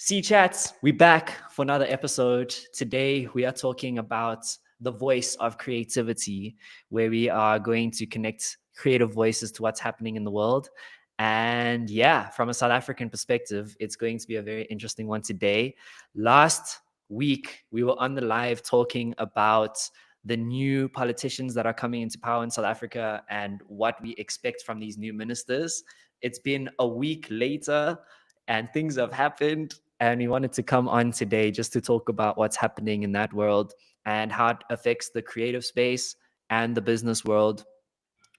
C.Chat, we're back for another episode. Today, we are talking about the voice of creativity, where we are going to connect creative voices to what's happening in the world. And yeah, from a South African perspective, it's going to be a very interesting one today. Last week, we were on the live talking about the new politicians that are coming into power in South Africa and what we expect from these new ministers. It's been a week later and things have happened, and we wanted to come on today just to talk about what's happening in that world and how it affects the creative space and the business world,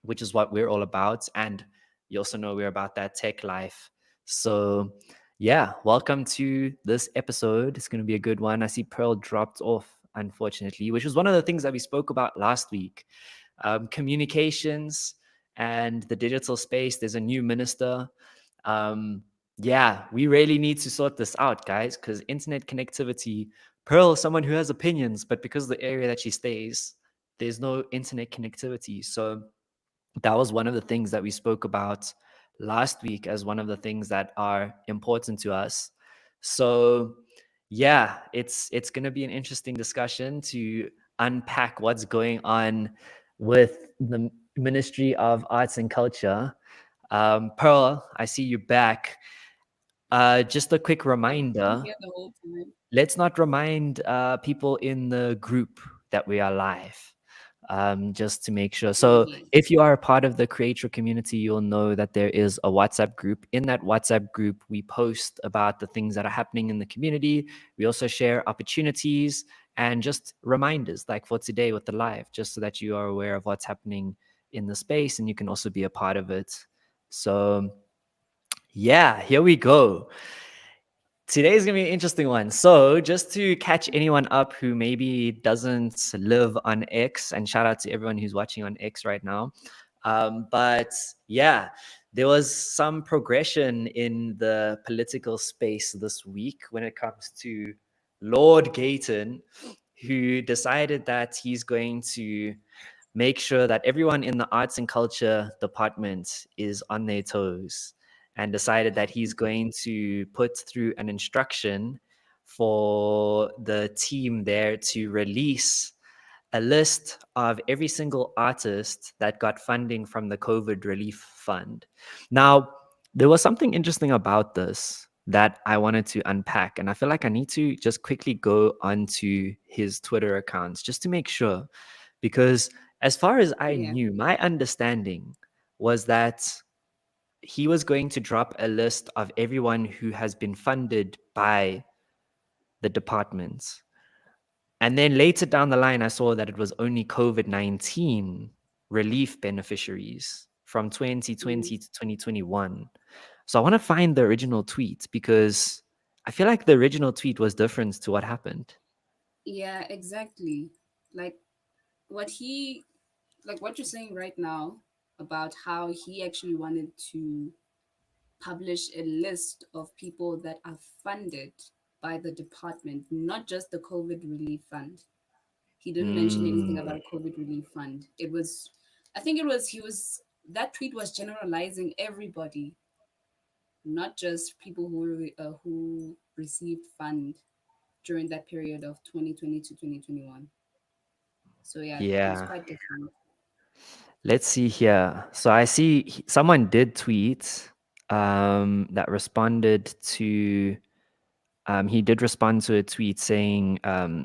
which is what we're all about. And you also know we're about that tech life. So yeah, welcome to this episode. It's going to be a good one. I see Pearl dropped off, unfortunately, which was one of the things that we spoke about last week. Communications and the digital space. There's a new minister. Yeah, we really need to sort this out, guys, because internet connectivity, Pearl is someone who has opinions, but because of the area that she stays, there's no internet connectivity. So that was one of the things that we spoke about last week as one of the things that are important to us. So yeah, it's going to be an interesting discussion to unpack what's going on with the Ministry of Arts and Culture. Pearl, I see you back. Just a quick I'm reminder, here the whole time. let's not remind people in the group that we are live, just to make sure. So Okay. if you are a part of the Creatre community, you'll know that there is a WhatsApp group. In that WhatsApp group, we post about the things that are happening in the community. We also share opportunities and just reminders, like for today with the live, just so that you are aware of what's happening in the space and you can also be a part of it. So yeah, here we go. Today's gonna be an interesting one. So, just to catch anyone up who maybe doesn't live on X, and shout out to everyone who's watching on X right now. But yeah, there was some progression in the political space this week when it comes to Lord Gayton, who decided that he's going to make sure that everyone in the arts and culture department is on their toes, and decided that he's going to put through an instruction for the team there to release a list of every single artist that got funding from the COVID relief fund. Now, there was something interesting about this that I wanted to unpack, and I feel like I need to just quickly go onto his Twitter accounts just to make sure, because as far as I Yeah. knew, my understanding was that he was going to drop a list of everyone who has been funded by the departments. And then later down the line, I saw that it was only COVID-19 relief beneficiaries from Mm. 2020 to 2021. So I want to find the original tweet because I feel like the original tweet was different to what happened. Yeah, exactly. Like what he what you're saying right now about how he actually wanted to publish a list of people that are funded by the department, not just the COVID relief fund. He didn't mention anything Mm, about a COVID relief fund. It was, I think it was, he was, that tweet was generalizing everybody, not just people who received fund during that period of 2020 to 2021. So yeah, it was yeah. quite different. Let's see here. So I see someone did tweet that responded to he did respond to a tweet saying,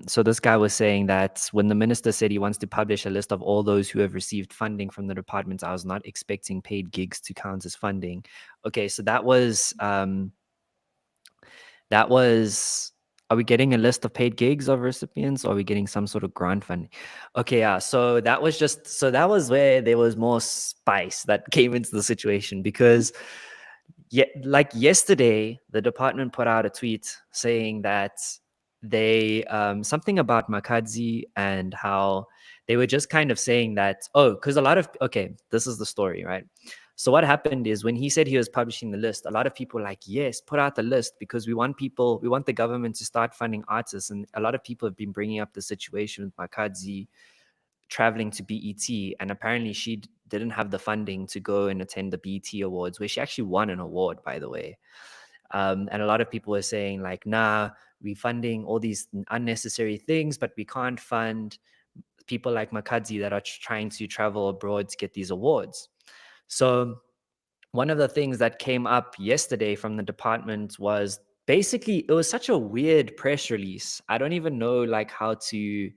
so this guy was saying that when the minister said he wants to publish a list of all those who have received funding from the department, I was not expecting paid gigs to count as funding. Okay, so that was, are we getting a list of paid gigs of recipients, or are we getting some sort of grant funding? Okay, yeah. So that was just, so that was where there was more spice that came into the situation, because yeah, like yesterday, the department put out a tweet saying that they something about Makadzi, and how they were just kind of saying that, oh, because a lot of, okay, this is the story, right? So what happened is when he said he was publishing the list, a lot of people were like, yes, put out the list because we want people, we want the government to start funding artists. And a lot of people have been bringing up the situation with Makadzi traveling to BET, and apparently she didn't have the funding to go and attend the BET Awards, where she actually won an award, by the way. And a lot of people were saying like, nah, we're funding all these unnecessary things, but we can't fund people like Makadzi that are trying to travel abroad to get these awards. So one of the things that came up yesterday from the department was basically, it was such a weird press release. I don't even know like how to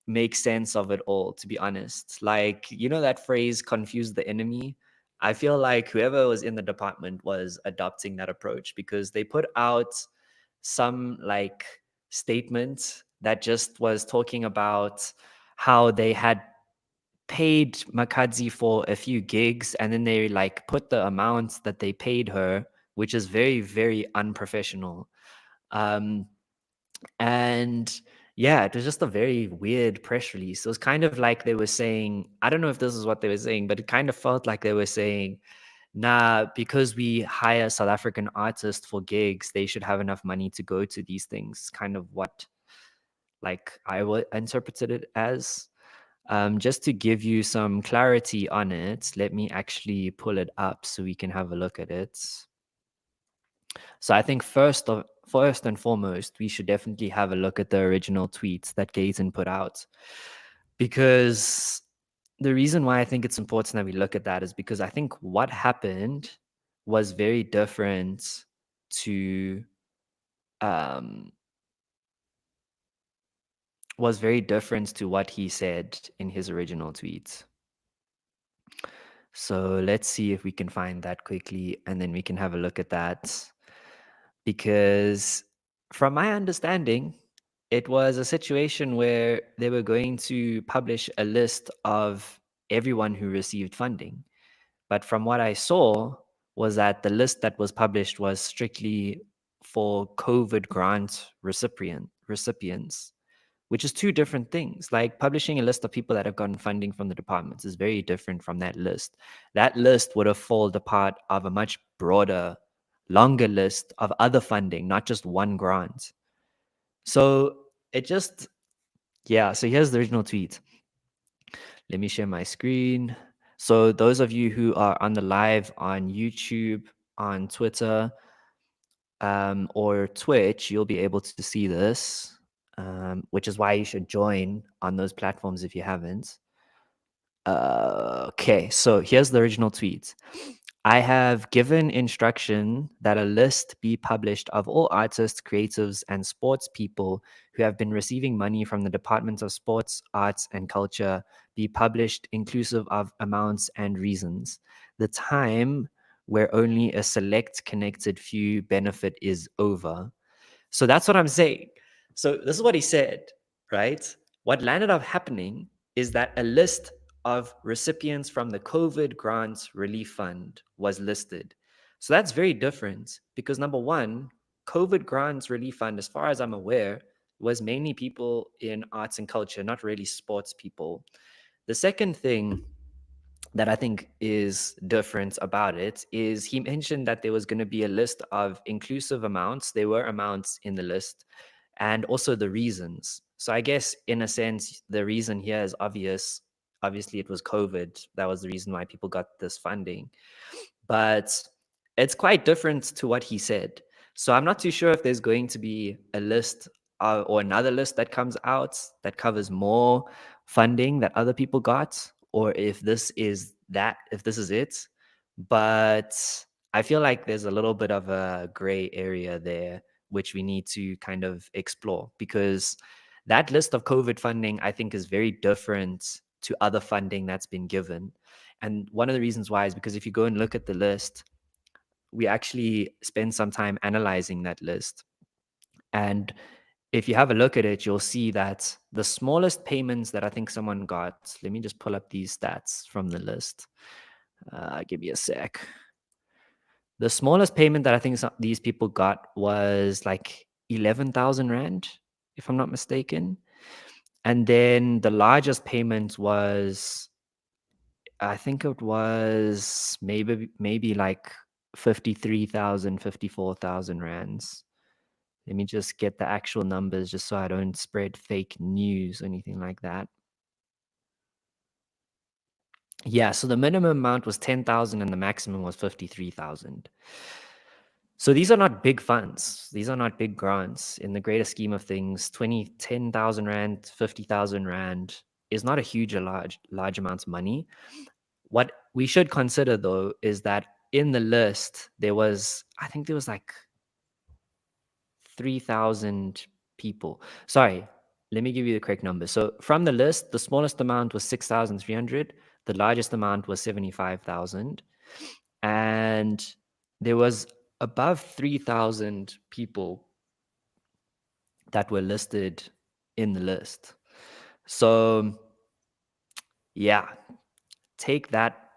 make sense of it all, to be honest. Like, you know that phrase, confuse the enemy? I feel like whoever was in the department was adopting that approach, because they put out some like statement that just was talking about how they had paid Makadzi for a few gigs, and then they like put the amount that they paid her, which is very, very unprofessional. Um, and yeah, it was just a very weird press release. It was kind of like they were saying, I don't know if this is what they were saying, but it kind of felt like they were saying, nah, because we hire South African artists for gigs, they should have enough money to go to these things. Kind of what like interpreted it as. Just to give you some clarity on it, let me actually pull it up so we can have a look at it. So I think first and foremost, we should definitely have a look at the original tweets that Gayton put out, because the reason why I think it's important that we look at that is because I think what happened was very different to um, what he said in his original tweet. So let's see if we can find that quickly, and then we can have a look at that. Because from my understanding, it was a situation where they were going to publish a list of everyone who received funding. But from what I saw was that the list that was published was strictly for COVID grant recipients, which is two different things. Like publishing a list of people that have gotten funding from the departments is very different from that list. That list would have fallen a part of a much broader, longer list of other funding, not just one grant. So it just, yeah. So here's the original tweet. Let me share my screen. So those of you who are on the live on YouTube, on Twitter, or Twitch, you'll be able to see this, which is why you should join on those platforms if you haven't. Okay, so here's the original tweet. I have given instruction that a list be published of all artists, creatives, and sports people who have been receiving money from the Department of Sports, Arts, and Culture be published inclusive of amounts and reasons. The time where only a select connected few benefit is over. So that's what I'm saying. So this is what he said, right? What landed up happening is that a list of recipients from the COVID Grants Relief Fund was listed. So that's very different because number one, COVID Grants Relief Fund, as far as I'm aware, was mainly people in arts and culture, not really sports people. The second thing that I think is different about it is he mentioned that there was going to be a list of inclusive amounts. There were amounts in the list and also the reasons. So I guess in a sense, the reason here is obvious. Obviously, it was COVID. That was the reason why people got this funding. But it's quite different to what he said. So I'm not too sure if there's going to be a list or another list that comes out that covers more funding that other people got, or if this is it. But I feel like there's a little bit of a gray area there, which we need to kind of explore, because that list of COVID funding, I think, is very different to other funding that's been given. And one of the reasons why is because if you go and look at the list, we actually spend some time analyzing that list. And if you have a look at it, you'll see that the smallest payments that I think someone got, let me just pull up these stats from the list. Give me a sec. The smallest payment that I think these people got was like 11,000 Rand, if I'm not mistaken. And then the largest payment was, I think it was maybe like 53,000, 54,000 rands. Let me just get the actual numbers just so I don't spread fake news or anything like that. Yeah, so the minimum amount was 10,000 and the maximum was 53,000. So these are not big funds. These are not big grants in the greater scheme of things. 10,000 rand, 50,000 rand is not a huge, large amount of money. What we should consider though is that in the list there was, I think there was like 3,000 people. Sorry, let me give you the correct number. So from the list, the smallest amount was 6,300. The largest amount was 75,000. And there was above 3,000 people that were listed in the list. So yeah, take that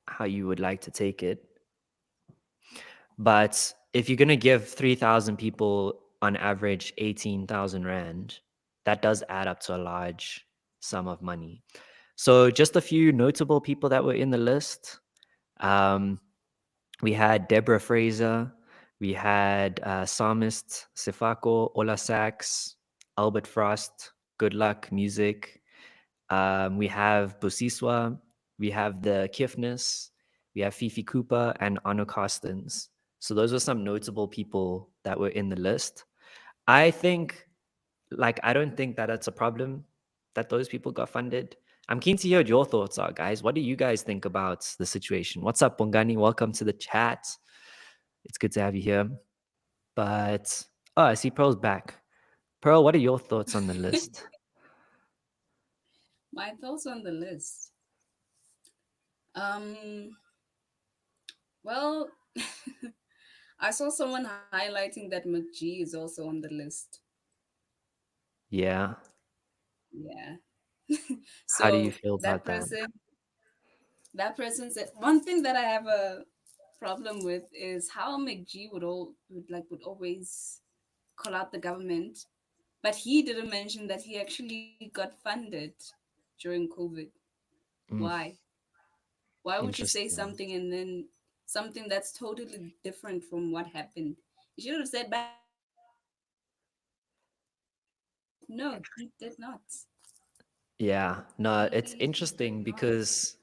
how you would like to take it. But if you're going to give 3,000 people on average 18,000 Rand, that does add up to a large sum of money. So just a few notable people that were in the list. Um, we had Deborah Fraser. We had Psalmist Sifako, Ola Sax, Albert Frost, Good Luck Music. We have Busiswa. We have the Kifness. We have Fifi Cooper and Anu Carstens. So those were some notable people that were in the list. I think, I don't think that it's a problem that those people got funded. I'm keen to hear what your thoughts are, guys. What do you guys think about the situation? What's up, Bongani? Welcome to the chat. It's good to have you here. But, oh, I see Pearl's back. Pearl, what are your thoughts on the list? My thoughts on the list. Um, well, I saw someone highlighting that McG is also on the list. Yeah. Yeah. How do you So feel about that? that person said one thing that I have a problem with is how McG would always call out the government, but he didn't mention that he actually got funded during COVID. Mm, Why? Why would you say interesting. something and then something that's totally different from what happened? You should have said, but no, he did not. Yeah, no, it's He did interesting not. because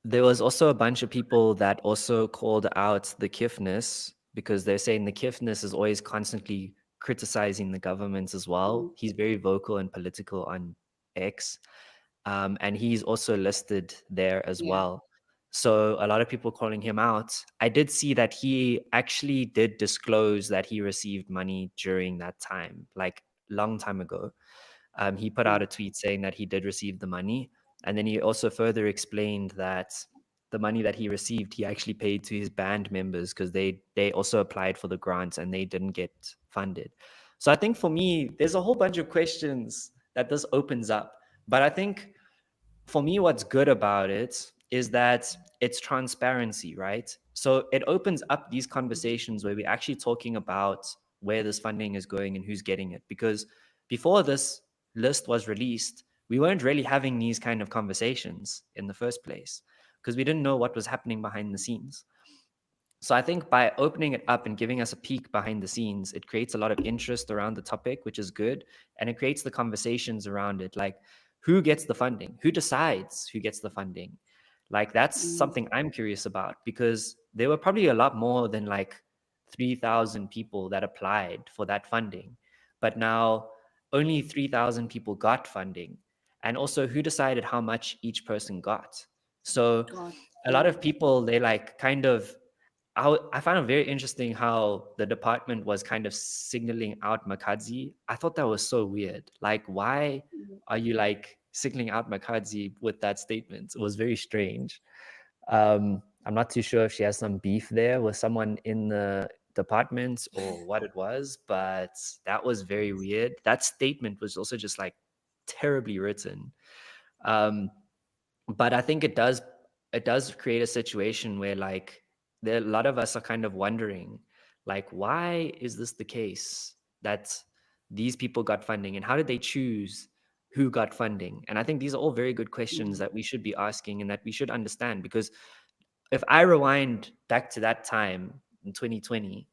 there was also a bunch of people that also called out the Kifness because they're saying the Kifness is always constantly criticizing the government as well. Mm, He's very vocal and political on X, and he's also listed there as yeah. well. So a lot of people calling him out. I did see that he actually did disclose that he received money during that time, like long time ago. He put out Mm, a tweet saying that he did receive the money. And then he also further explained that the money that he received, he actually paid to his band members because they also applied for the grant and they didn't get funded. So I think for me, there's a whole bunch of questions that this opens up. But I think for me, what's good about it is that it's transparency, right? So it opens up these mhm, conversations where we're actually talking about where this funding is going and who's getting it. Because before this list was released, we weren't really having these kind of conversations in the first place because we didn't know what was happening behind the scenes. So I think by opening it up and giving us a peek behind the scenes, it creates a lot of interest around the topic, which is good. And it creates the conversations around it. Like, who gets the funding? Who decides who gets the funding? Like, that's mm, something I'm curious about because there were probably a lot more than like 3,000 people that applied for that funding. But now only 3,000 people got funding. And also, who decided how much each person got? So God. a lot Yeah. of people, they like kind of I found it very interesting how the department was kind of signaling out Makadzi. I thought that was so weird. Like, why Mm, are you like signaling out Makadzi with that statement? It was very strange. I'm not too sure if she has some beef there with someone in the department or what it was, but that was very weird. That statement was also just like terribly written. Um, but I think it does create a situation where like a lot of us are kind of wondering like why is this the case that these people got funding and how did they choose who got funding? And I think these are all very good questions mm, that we should be asking and that we should understand because if I rewind back to that time in 2020,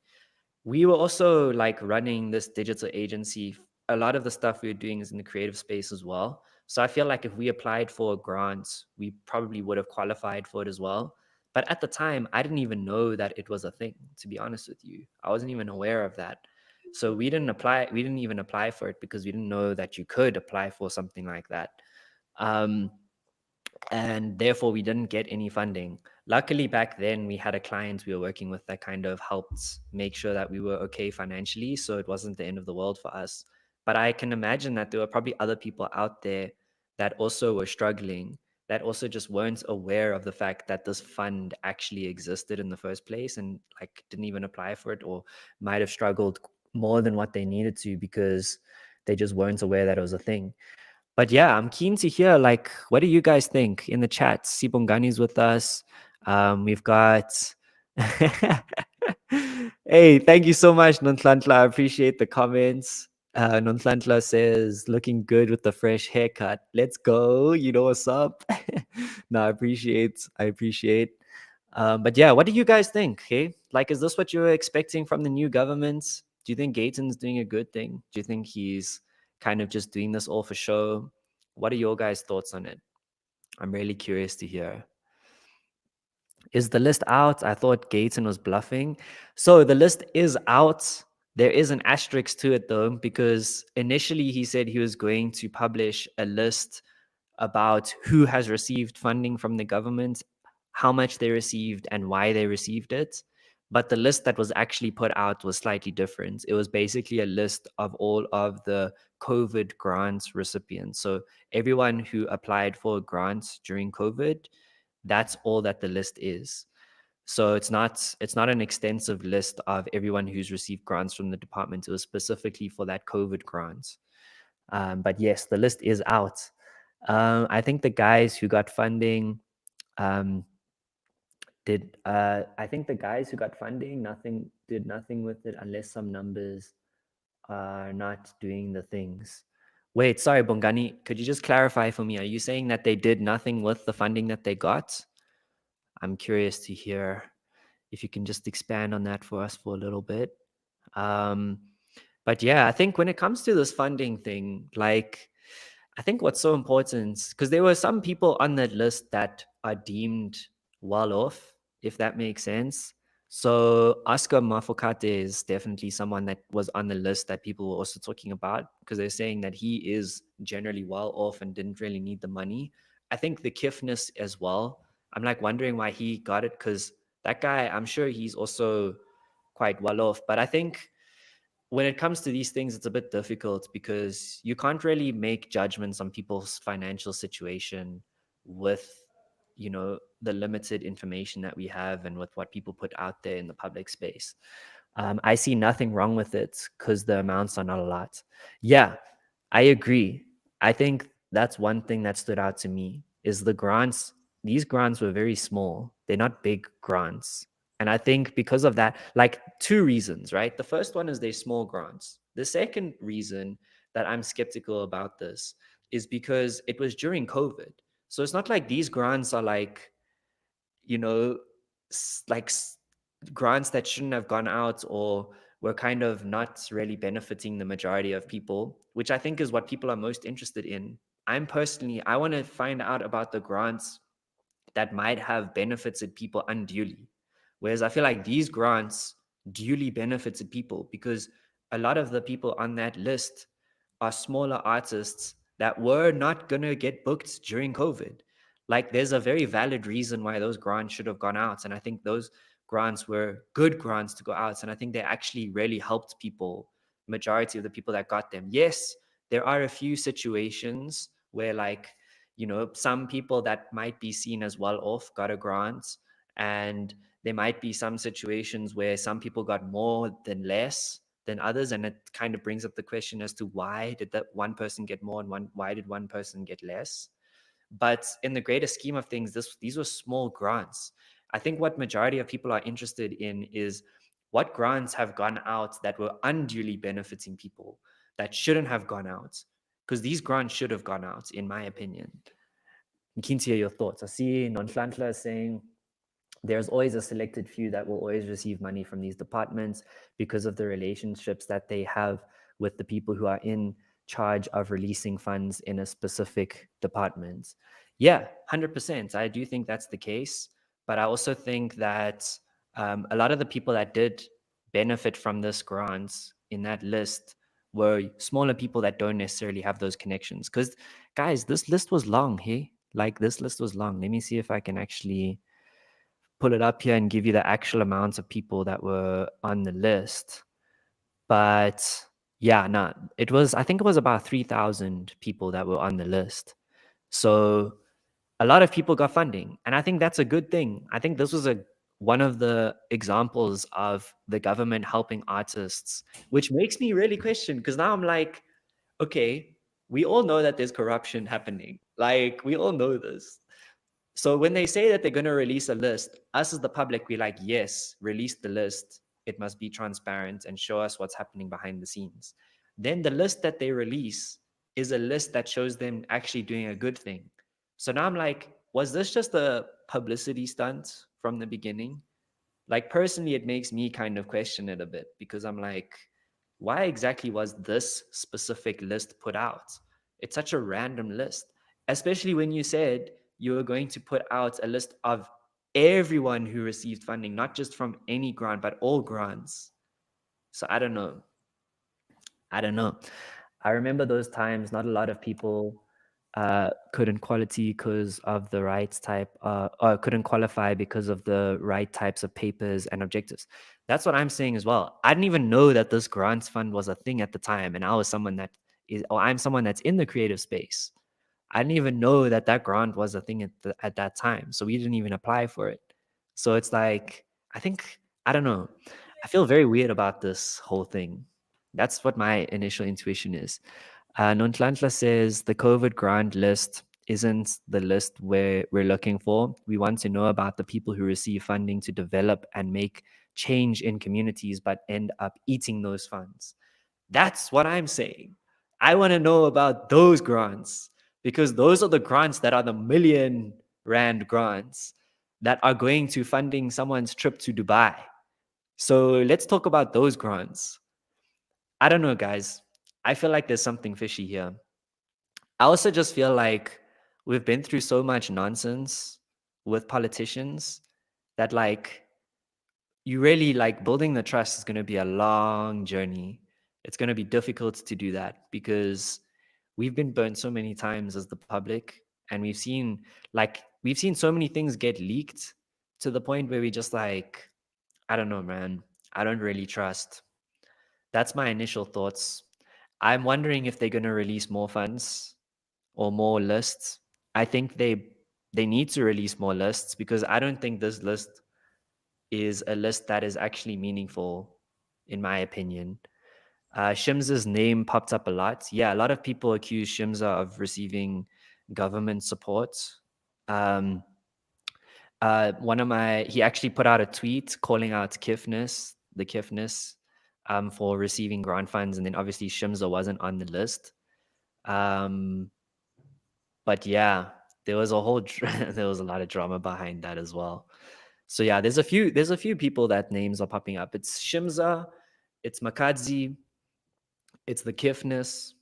we were also like running this digital agency. A lot of the stuff we were doing is in the creative space as well. So I feel like if we applied for a grant, we probably would have qualified for it as well. But at the time, I didn't even know that it was a thing, to be honest with you. I wasn't even aware of that. So we didn't even apply for it because we didn't know that you could apply for something like that. Um, and therefore we didn't get any funding. Luckily, back then we had a client we were working with that kind of helped make sure that we were okay financially, so it wasn't the end of the world for us. But I can imagine that there were probably other people out there that also were struggling, that also just weren't aware of the fact that this fund actually existed in the first place, and like didn't even apply for it, or might have struggled more than what they needed to because they just weren't aware that it was a thing. But yeah, I'm keen to hear, like, what do you guys think in the chat? Sibongani's with us. We've got hey, thank you so much, Nontlantla. I appreciate the comments. Nontlantla says, looking good with the fresh haircut. Let's go. You know what's up? No, I appreciate. But yeah, what do you guys think? Hey, like, is this what you were expecting from the new government? Do you think Gayton's doing a good thing? Do you think he's kind of just doing this all for show? What are your guys' thoughts on it? I'm really curious to hear. Is the list out? I thought Gayton was bluffing. So the list is out. There is an asterisk to it though, because initially he said he was going to publish a list about who has received funding from the government, how much they received, and why they received it. But the list that was actually put out was slightly different. It was basically a list of all of the COVID grant recipients. So everyone who applied for a grant during COVID, that's all that the list is. So it's not an extensive list of everyone who's received grants from the department. It was specifically for that COVID grant. But yes, the list is out. I think the guys who got funding um, did. I think the guys who got funding did nothing with it unless some numbers are not doing the things. Wait, sorry, Bongani, could you just clarify for me? Are you saying that they did nothing with the funding that they got? I'm curious to hear if you can just expand on that for us for a little bit. Um, but yeah, I think when it comes to this funding thing, like, I think what's so important, because there were some people on that list that are deemed well off, if that makes sense. So Oscar Mafokate is definitely someone that was on the list that people were also talking about, because they're saying that he is generally well off and didn't really need the money. I think the Kifness as well. I'm like wondering why he got it, because that guy, I'm sure he's also quite well off. But I think when it comes to these things, it's a bit difficult because you can't really make judgments on people's financial situation with, the limited information that we have and with what people put out there in the public space. I see nothing wrong with it because the amounts are not a lot. Yeah, I agree. I think that's one thing that stood out to me is the grants. These grants were very small. They're not big grants. And I think because of that, like two reasons, right? The first one is they're small grants. The second reason that I'm skeptical about this is because it was during COVID. So it's not like these grants are like, you know, like grants that shouldn't have gone out or were kind of not really benefiting the majority of people, which I think is what people are most interested in. I want to find out about the grants that might have benefited people unduly. Whereas I feel like these grants duly benefited people because a lot of the people on that list are smaller artists that were not going to get booked during COVID. Like, there's a very valid reason why those grants should have gone out. And I think those grants were good grants to go out. And I think they actually really helped people, majority of the people that got them. Yes, there are a few situations where, like, some people that might be seen as well off got a grant, and there might be some situations where some people got more than less than others, and it kind of brings up the question as to why did that one person get more and why did one person get less. But in the greater scheme of things, these were small grants. I think what majority of people are interested in is what grants have gone out that were unduly benefiting people that shouldn't have gone out, because these grants should have gone out, in my opinion. I'm keen to hear your thoughts. I see Nontlantla saying there's always a selected few that will always receive money from these departments because of the relationships that they have with the people who are in charge of releasing funds in a specific department. Yeah, 100%. I do think that's the case. But I also think that a lot of the people that did benefit from this grant in that list were smaller people that don't necessarily have those connections. Because, guys, this list was long, hey? Like, this list was long. Let me see if I can actually pull it up here and give you the actual amounts of people that were on the list. But yeah, no, it was, I think it was about 3,000 people that were on the list. So a lot of people got funding. And I think that's a good thing. I think this was one of the examples of the government helping artists, which makes me really question, because now I'm like, okay, we all know that there's corruption happening. Like, we all know this. So when they say that they're going to release a list, us as the public, we're like, yes, release the list. It must be transparent and show us what's happening behind the scenes. Then the list that they release is a list that shows them actually doing a good thing. So now I'm like, was this just a publicity stunt from the beginning? Like, personally, it makes me kind of question it a bit, because I'm like, why exactly was this specific list put out? It's such a random list, especially when you said you were going to put out a list of everyone who received funding, not just from any grant, but all grants. So I don't know. I don't know. I remember those times. Not a lot of people couldn't quality because of the right type, or couldn't qualify because of the right types of papers and objectives. That's what I'm saying as well. I didn't even know that this grants fund was a thing at the time, and I was someone that is, or I'm someone that's in the creative space. I didn't even know that that grant was a thing at that time, so we didn't even apply for it. So it's like, I think, I don't know. I feel very weird about this whole thing. That's what my initial intuition is. Nontlantla says the COVID grant list isn't the list where we're looking for. We want to know about the people who receive funding to develop and make change in communities, but end up eating those funds. That's what I'm saying. I want to know about those grants, because those are the grants that are the million-rand grants that are going to funding someone's trip to Dubai. So let's talk about those grants. I don't know, guys. I feel like there's something fishy here. I also just feel like we've been through so much nonsense with politicians that, like, you really, like, building the trust is going to be a long journey. It's going to be difficult to do that, because we've been burnt so many times as the public, and we've seen so many things get leaked to the point where we just like, I don't know, man. I don't really trust. That's my initial thoughts. I'm wondering if they're going to release more funds or more lists. I think they need to release more lists, because I don't think this list is a list that is actually meaningful, in my opinion. Shimza's name popped up a lot. Yeah, a lot of people accuse Shimza of receiving government support. Um, he actually put out a tweet calling out the Kifness, for receiving grant funds, and then obviously Shimza wasn't on the list. Um, but yeah, there was a whole there was a lot of drama behind that as well. So yeah, there's a few people that names are popping up. It's Shimza, it's Makadzi, it's the Kifness,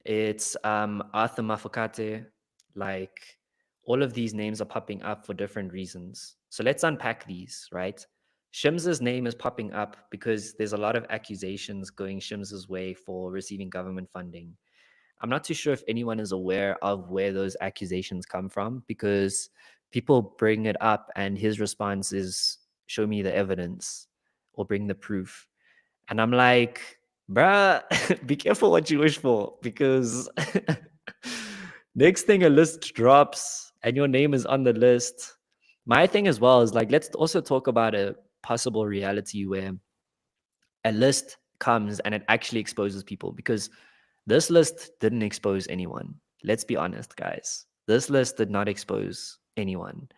it's Arthur Mafokate. Like, all of these names are popping up for different reasons. So let's unpack these, right? Shimza's name is popping up because there's a lot of accusations going Shimza's way for receiving government funding. I'm not too sure if anyone is aware of where those accusations come from, because people bring it up and his response is, show me the evidence or bring the proof. And I'm like, bruh, be careful what you wish for, because next thing a list drops and your name is on the list. My thing as well is, like, let's also talk about a possible reality where a list comes and it actually exposes people, because this list didn't expose anyone. Let's be honest, guys. This list did not expose anyone.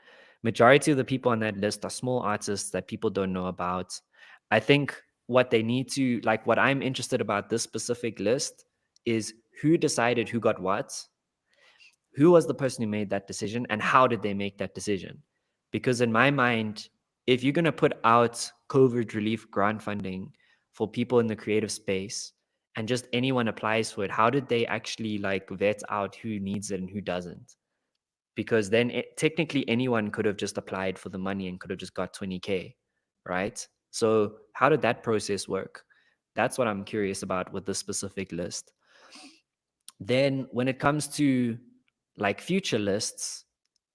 Majority of the people on that list are small artists that people don't know about. I think what they need to, like, what I'm interested about this specific list is who decided who got what, who was the person who made that decision, and how did they make that decision. Because in my mind, if you're going to put out COVID relief grant funding for people in the creative space and just anyone applies for it, how did they actually, like, vet out who needs it and who doesn't? because then technically anyone could have just applied for the money and could have just got 20K, right? So how did that process work? That's what I'm curious about with this specific list. Then when it comes to like future lists,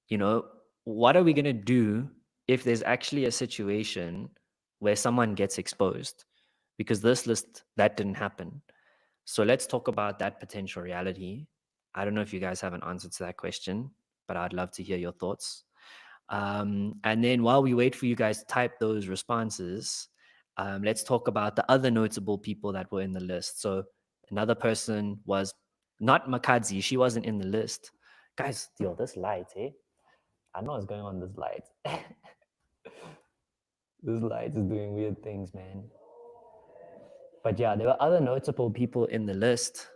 you know, what are we going to do if there's actually a situation where someone gets exposed? Because this list, that didn't happen. So let's talk about that potential reality. I don't know if you guys have an answer to that question, but I'd love to hear your thoughts. And then while we wait for you guys to type those responses, let's talk about the other notable people that were in the list. So another person was not Makadzi. She wasn't in the list. Guys, yo, this light, eh? I know what's going on this light. This light is doing weird things, man. But yeah, there were other notable people in the list.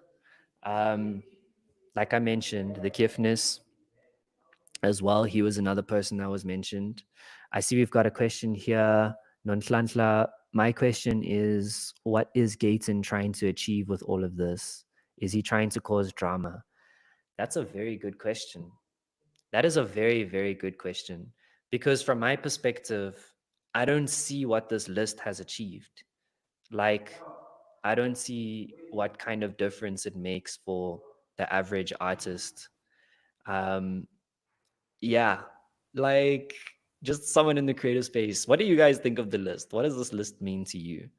Like I mentioned, the Kifnis as well. He was another person that was mentioned. I see we've got a question here. Nonhlanhla, my question is, what is Gayton trying to achieve with all of this? Is he trying to cause drama? That's a very good question. That is a very, very good question. Because from my perspective, I don't see what this list has achieved. Like, I don't see what kind of difference it makes for the average artist. Um, yeah, like just someone in the creative space. What do you guys think of the list? What does this list mean to you?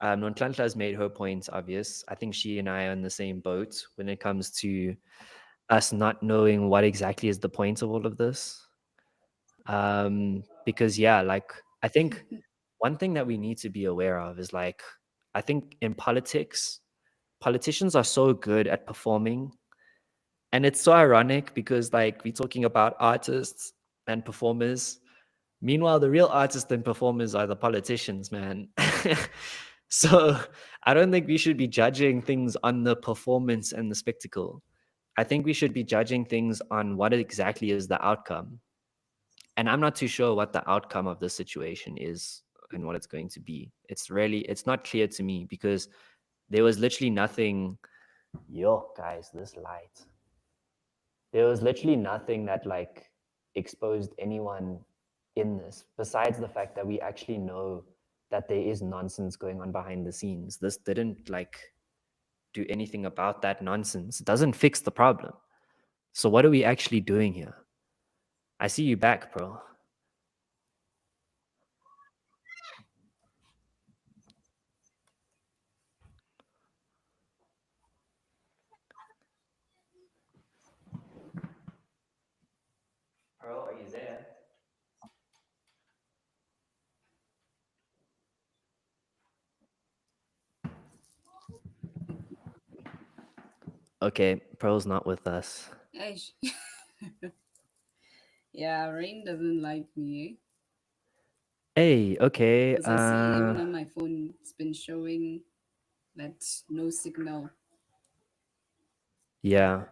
Nontlantla has made her point obvious. I think she and I are in the same boat when it comes to us not knowing what exactly is the point of all of this. Because yeah, like I think one thing that we need to be aware of is like I think in politics, politicians are so good at performing, and it's so ironic because like we're talking about artists and performers. Meanwhile, the real artists and performers are the politicians, man. So I don't think we should be judging things on the performance and the spectacle. I think we should be judging things on what exactly is the outcome. And I'm not too sure what the outcome of this situation is and what it's going to be. It's not clear to me because there was literally nothing. Yo, guys, this light. There was literally nothing that like exposed anyone in this besides the fact that we actually know that there is nonsense going on behind the scenes. This didn't like do anything about that nonsense. It doesn't fix the problem. So what are we actually doing here? I see you back, bro. Bro, are you there? Okay, Pearl's not with us. Eish. Yeah, Rain doesn't like me Hey, okay. because I see even on my phone it's been showing that no signal. Yeah.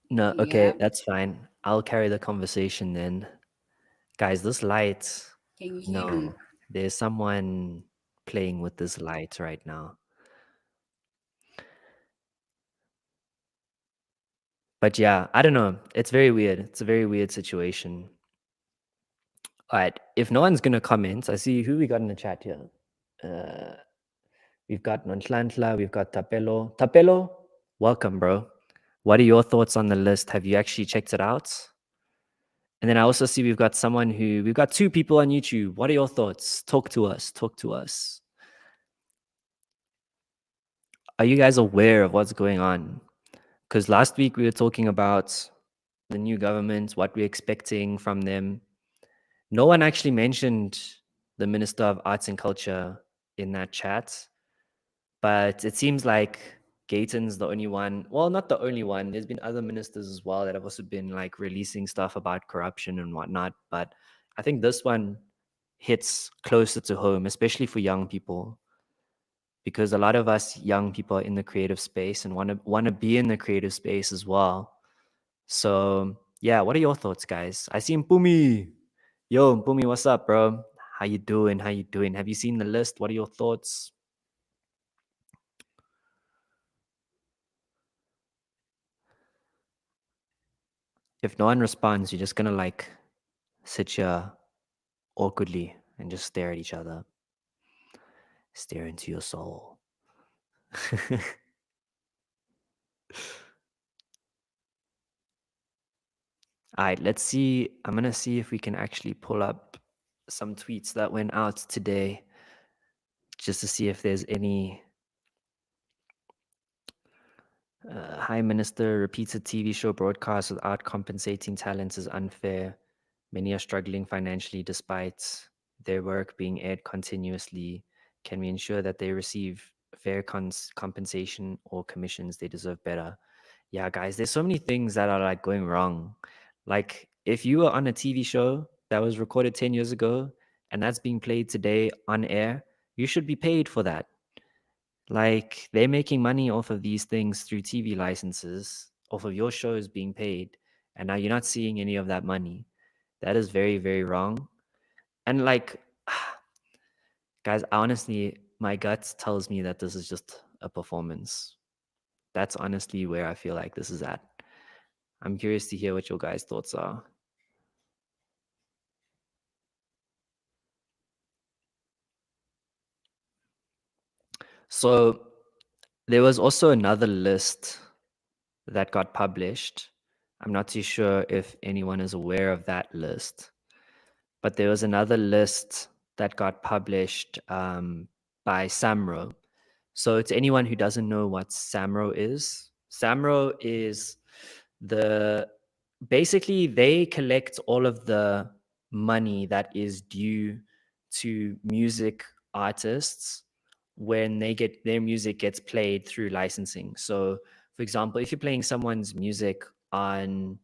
No, okay, Yeah. that's fine. I'll carry the conversation then. Guys, this light, Can you hear me? no, there's someone playing with this light right now. But yeah, I don't know. It's very weird. It's a very weird situation. All right, if no one's gonna comment, I see who we got in the chat here. Uh, we've got Nontlantla, we've got Tapelo. Tapelo, welcome, bro. What are your thoughts on the list? Have you actually checked it out? And then I also see we've got two people on YouTube. What are your thoughts? Talk to us. Talk to us. Are you guys aware of what's going on? Because last week we were talking about the new government, what we're expecting from them. No one actually mentioned the Minister of Arts and Culture in that chat, but it seems like Gayton's the only one. Well, not the only one. There's been other ministers as well that have also been like releasing stuff about corruption and whatnot. But I think this one hits closer to home, especially for young people, because a lot of us young people are in the creative space and want to be in the creative space as well. So yeah, what are your thoughts, guys? I see Mpumi. Yo, Mpumi, what's up, bro? How you doing? How you doing? Have you seen the list? What are your thoughts? If no one responds, you're just gonna like sit here awkwardly and just stare at each other, stare into your soul. All right, let's see. I'm gonna see if we can actually pull up some tweets that went out today, just to see if there's any. Hi, Minister. Repeats a TV show broadcast without compensating talent is unfair. Many are struggling financially despite their work being aired continuously. Can we ensure that they receive fair compensation or commissions? They deserve better. Yeah, guys, there's so many things that are like going wrong. Like, if you were on a TV show that was recorded 10 years ago and that's being played today on air, you should be paid for that. Like, they're making money off of these things through TV licenses, off of your shows being paid, and now you're not seeing any of that money. That is very, very wrong. And like, guys, honestly, my gut tells me that this is just a performance. That's honestly where I feel like this is at. I'm curious to hear what your guys' thoughts are. So there was also another list that got published. I'm not too sure if anyone is aware of that list, but there was another list that got published by SAMRO. So, to anyone who doesn't know what SAMRO is the basically they collect all of the money that is due to music artists when they get their music gets played through licensing. So, for example, if you're playing someone's music on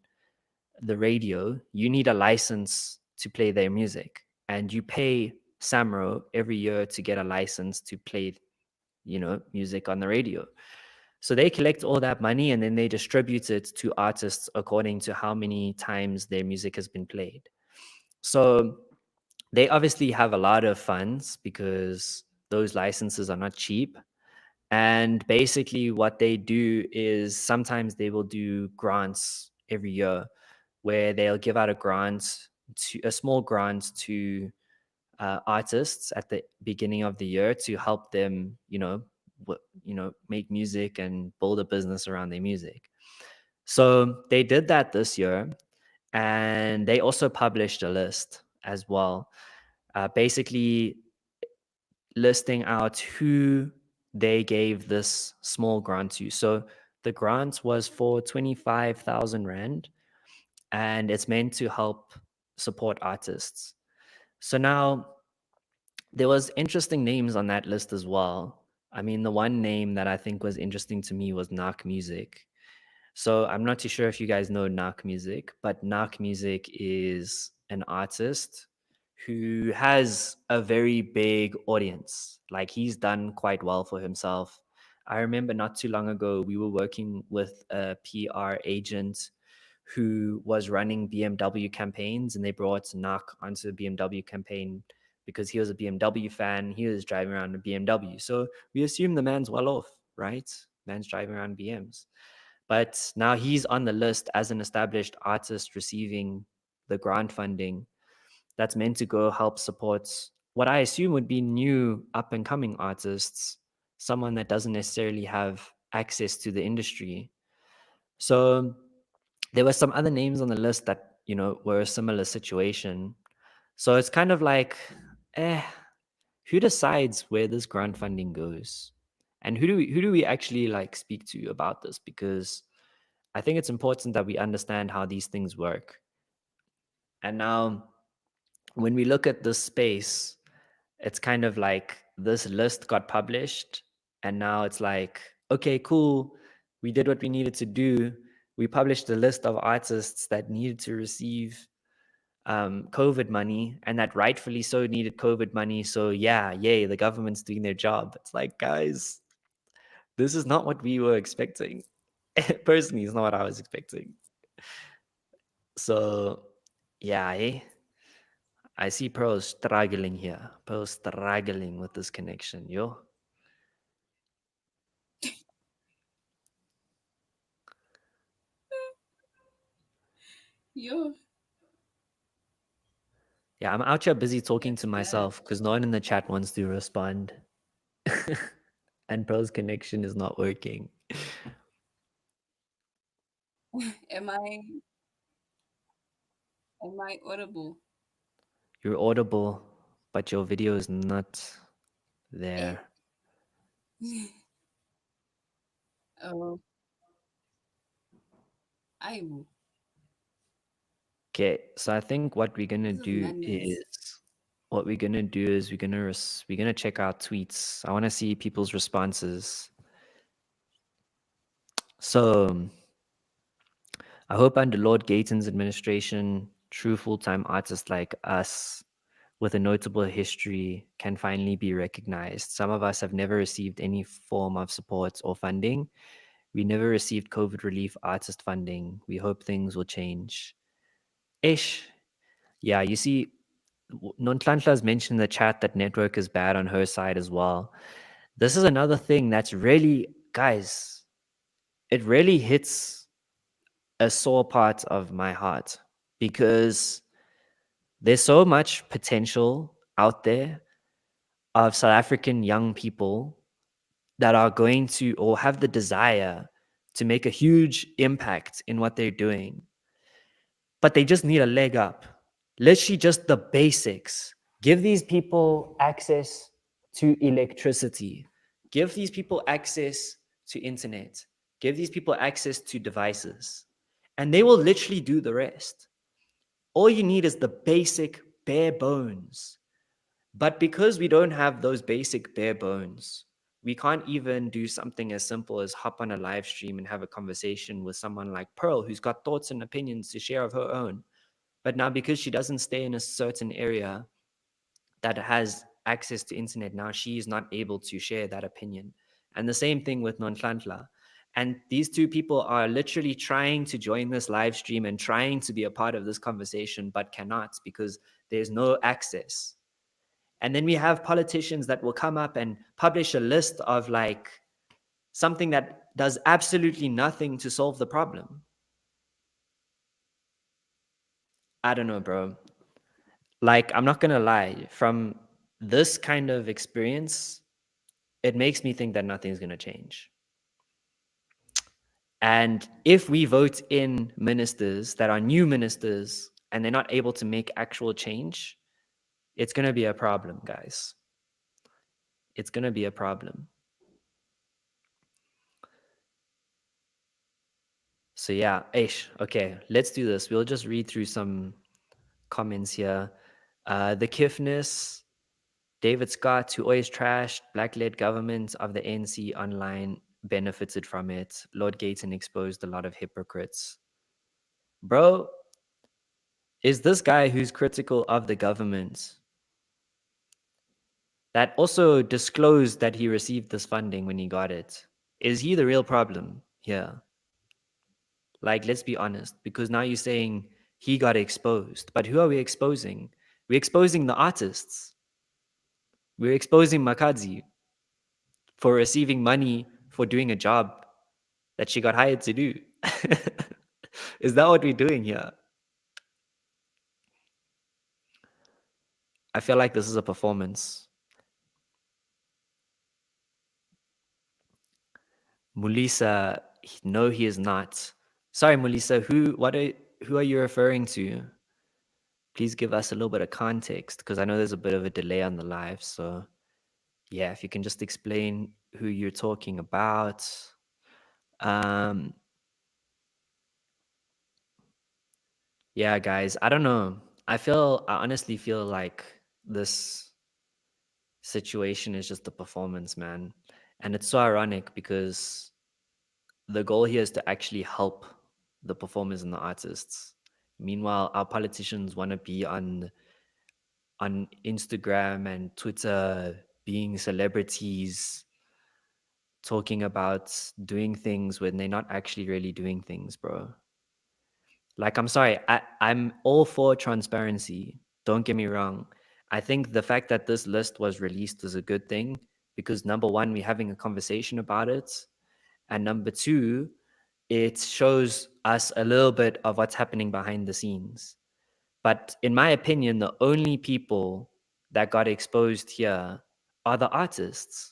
the radio, you need a license to play their music, and you pay SAMRO every year to get a license to play, music on the radio. So they collect all that money and then they distribute it to artists according to how many times their music has been played. So they obviously have a lot of funds because those licenses are not cheap. And basically, what they do is sometimes they will do grants every year where they'll give out a small grant to artists at the beginning of the year to help them, make music and build a business around their music. So they did that this year, and they also published a list as well, basically listing out who they gave this small grant to. So the grant was for 25,000 Rand, and it's meant to help support artists. So now there was interesting names on that list as well. I mean, the one name that I think was interesting to me was Narc Music. So I'm not too sure if you guys know Narc Music, but Narc Music is an artist who has a very big audience. Like, he's done quite well for himself. I remember not too long ago, we were working with a PR agent who was running BMW campaigns, and they brought Narc onto the BMW campaign because he was a BMW fan. He was driving around a BMW. So we assume the man's well off, right? Man's driving around BMs. But now he's on the list as an established artist receiving the grant funding that's meant to go help support what I assume would be new up and coming artists, someone that doesn't necessarily have access to the industry. So there were some other names on the list that, were a similar situation. So it's kind of like, eh, who decides where this grant funding goes? And who do we actually like speak to about this? Because I think it's important that we understand how these things work. And now, when we look at this space, it's kind of like this list got published, and now it's like, okay, cool. We did what we needed to do. We published a list of artists that needed to receive COVID money, and that rightfully so needed COVID money. So, yeah, yay, the government's doing their job. It's like, guys, this is not what we were expecting. Personally, it's not what I was expecting. So, yeah, I see Pearl struggling here. Pearl struggling with this connection, yo. Yo, Yeah, I'm out here busy talking that's to bad. myself because no one in the chat wants to respond. And bro's connection is not working. Am I audible? You're audible, but your video is not Eh. there. Oh, I will. Okay, so I think what we're gonna This is do madness. is we're gonna check our tweets. I want to see people's responses. So I hope under Lord Gayton's administration, true full-time artists like us with a notable history can finally be recognized. Some of us have never received any form of support or funding. We never received COVID relief artist funding. We hope things will change. Ish. Yeah, you see, Nontlanhla's mentioned in the chat that network is bad on her side as well. This is another thing that's really, guys, it really hits a sore part of my heart because there's so much potential out there of South African young people that are going to or have the desire to make a huge impact in what they're doing, but they just need a leg up. Literally, just the basics. Give these people access to electricity, give these people access to internet, give these people access to devices, and they will literally do the rest. All you need is the basic bare bones. But because we don't have those basic bare bones, we can't even do something as simple as hop on a live stream and have a conversation with someone like Pearl, who's got thoughts and opinions to share of her own. But now, because she doesn't stay in a certain area that has access to internet, now she is not able to share that opinion. And the same thing with Nonhlanhla. And these two people are literally trying to join this live stream and trying to be a part of this conversation, but cannot because there's no access. And then we have politicians that will come up and publish a list of like something that does absolutely nothing to solve the problem. I don't know, bro. Like, I'm not gonna lie, from this kind of experience, it makes me think that nothing's gonna change. And if we vote in ministers that are new ministers and they're not able to make actual change, it's gonna be a problem, guys. It's gonna be a problem. So yeah, Aish, okay, let's do this. We'll just read through some comments here. The Kifness, David Scott, who always trashed black-led government of the ANC online, benefited from it. Lord Gayton exposed a lot of hypocrites. Bro, is this guy who's critical of the government that also disclosed that he received this funding when he got it? Is he the real problem here? Like, let's be honest, because now you're saying he got exposed. But who are we exposing? We're exposing the artists. We're exposing Makadzi for receiving money for doing a job that she got hired to do. Is that what we're doing here? I feel like this is a performance. Mulisa, no, he is not. Sorry, Mulisa, who are you referring to? Please give us a little bit of context because I know there's a bit of a delay on the live. So yeah, if you can just explain who you're talking about. Um, yeah, guys, I don't know. I honestly feel like this situation is just a performance, man. And it's so ironic because the goal here is to actually help the performers and the artists. Meanwhile, our politicians want to be on Instagram and Twitter being celebrities, talking about doing things when they're not actually really doing things, bro. Like, I'm sorry, I'm all for transparency. Don't get me wrong. I think the fact that this list was released is a good thing because number one, we're having a conversation about it. And number two, it shows us a little bit of what's happening behind the scenes. But in my opinion, the only people that got exposed here are the artists.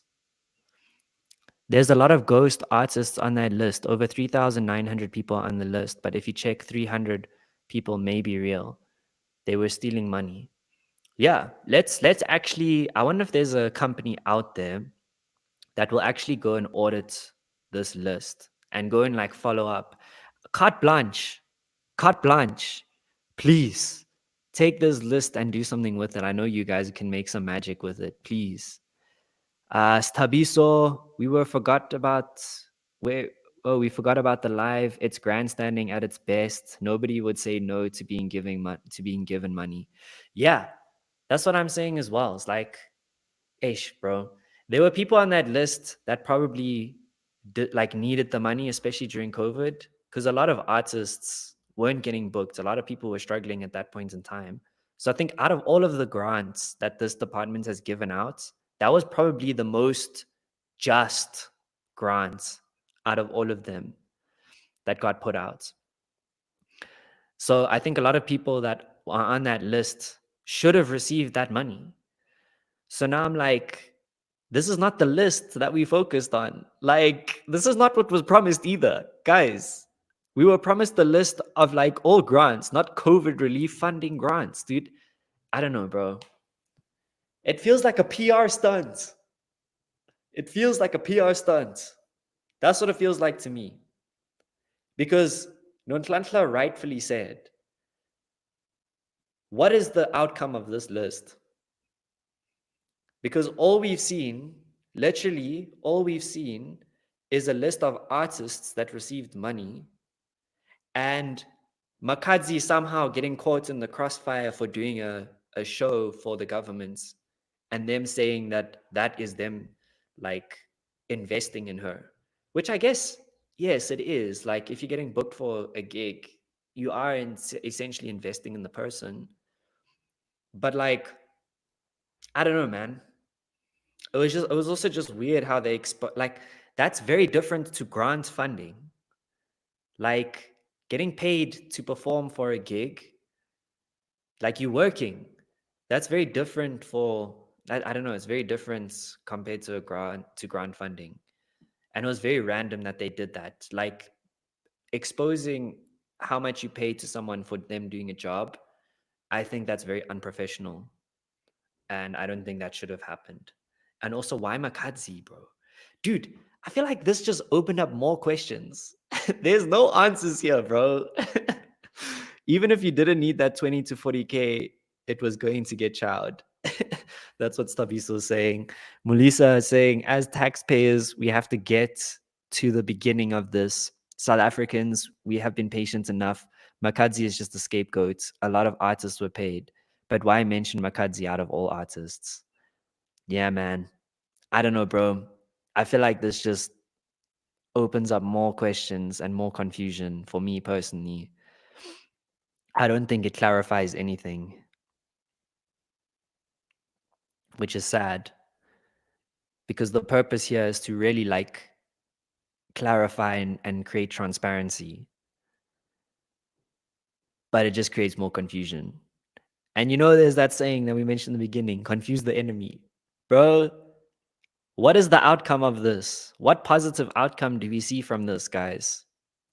There's a lot of ghost artists on that list, over 3,900 people on the list. But if you check, 300 people may be real. They were stealing money. Yeah, let's actually, I wonder if there's a company out there that will actually go and audit this list and go and like follow up. Carte blanche, carte blanche, please take this list and do something with it. I know you guys can make some magic with it, please. Stabiso, we forgot about the live. It's grandstanding at its best. Nobody would say no to being given money. Yeah, that's what I'm saying as well. It's like, ish, bro. There were people on that list that probably needed the money, especially during COVID, because a lot of artists weren't getting booked. A lot of people were struggling at that point in time. So I think out of all of the grants that this department has given out, that was probably the most just grants out of all of them that got put out. So I think a lot of people that are on that list should have received that money. So now I'm like, this is not the list that we focused on. Like, this is not what was promised either. Guys, we were promised the list of like all grants, not COVID relief funding grants, dude. I don't know, bro. It feels like a PR stunt. It feels like a PR stunt. That's what it feels like to me. Because Nonhlanhla rightfully said, what is the outcome of this list? Because all we've seen, literally all we've seen, is a list of artists that received money and Makadzi somehow getting caught in the crossfire for doing a show for the government and them saying that that is them like investing in her, which I guess, yes, it is. Like if you're getting booked for a gig, you are essentially investing in the person. But like, I don't know, man. It was also just weird how they like that's very different to grant funding. Like getting paid to perform for a gig, like you working, that's very different for I don't know, it's very different compared to grant funding. And it was very random that they did that. Like exposing how much you pay to someone for them doing a job, I think that's very unprofessional. And I don't think that should have happened. And also, why Makadzi, bro? Dude, I feel like this just opened up more questions. There's no answers here, bro. Even if you didn't need that 20 to 40K, it was going to get chowed. That's what Stabiso is saying. Mulisa is saying, as taxpayers, we have to get to the beginning of this. South Africans, we have been patient enough. Makadzi is just a scapegoat. A lot of artists were paid. But why mention Makadzi out of all artists? Yeah, man. I don't know, bro. I feel like this just opens up more questions and more confusion for me personally. I don't think it clarifies anything, which is sad because the purpose here is to really like clarify and create transparency. But it just creates more confusion. And you know, there's that saying that we mentioned in the beginning, confuse the enemy. Bro, what is the outcome of this? What positive outcome do we see from this, guys?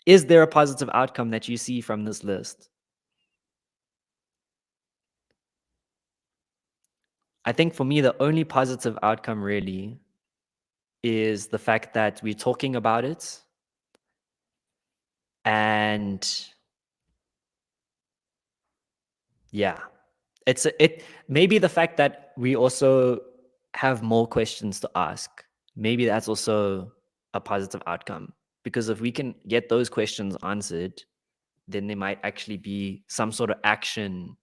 Is there a positive outcome that you see from this list? I think for me, the only positive outcome really is the fact that we're talking about it. And yeah, it maybe the fact that we also have more questions to ask. Maybe that's also a positive outcome, because if we can get those questions answered, then there might actually be some sort of action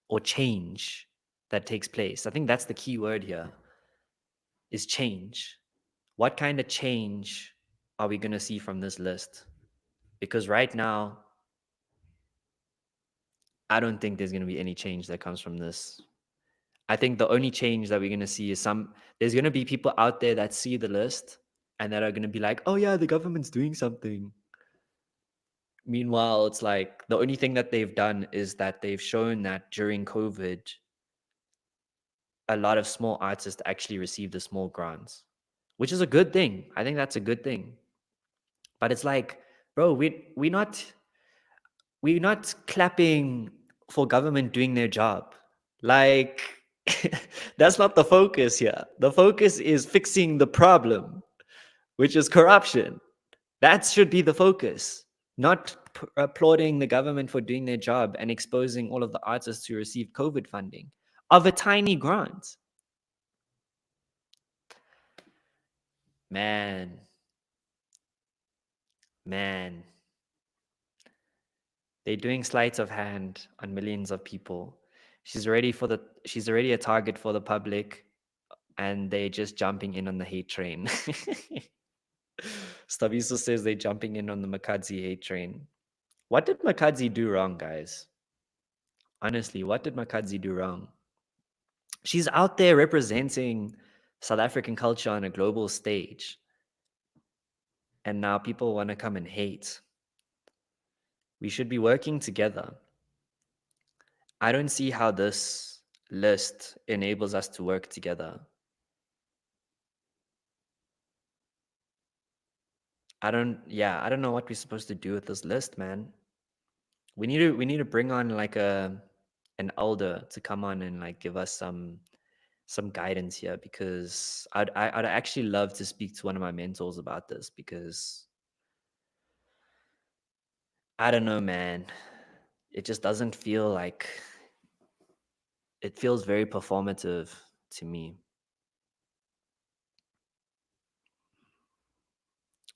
or change that takes place. I think that's the key word here, is change. What kind of change are we going to see from this list? Because right now, I don't think there's going to be any change that comes from this. I think the only change that we're going to see is there's going to be people out there that see the list and that are going to be like, oh yeah, the government's doing something. Meanwhile, it's like the only thing that they've done is that they've shown that during COVID, a lot of small artists actually received the small grants, which is a good thing. I think that's a good thing. But it's like, bro, we're not clapping for government doing their job. Like that's not the focus here. The focus is fixing the problem, which is corruption. That should be the focus, not applauding the government for doing their job and exposing all of the artists who received COVID funding of a tiny grant. Man, man, they're doing sleight of hand on millions of people. She's already a target for the public, and they're just jumping in on the hate train. Staviso says they're jumping in on the Makadzi hate train. What did Makadzi do wrong, guys? Honestly, what did Makadzi do wrong? She's out there representing South African culture on a global stage. And now people want to come and hate. We should be working together. I don't see how this list enables us to work together. I don't know what we're supposed to do with this list, man. We need to bring on like an elder to come on and like give us some guidance here, because I'd actually love to speak to one of my mentors about this, because I don't know, man. It just doesn't feel like it feels very performative to me.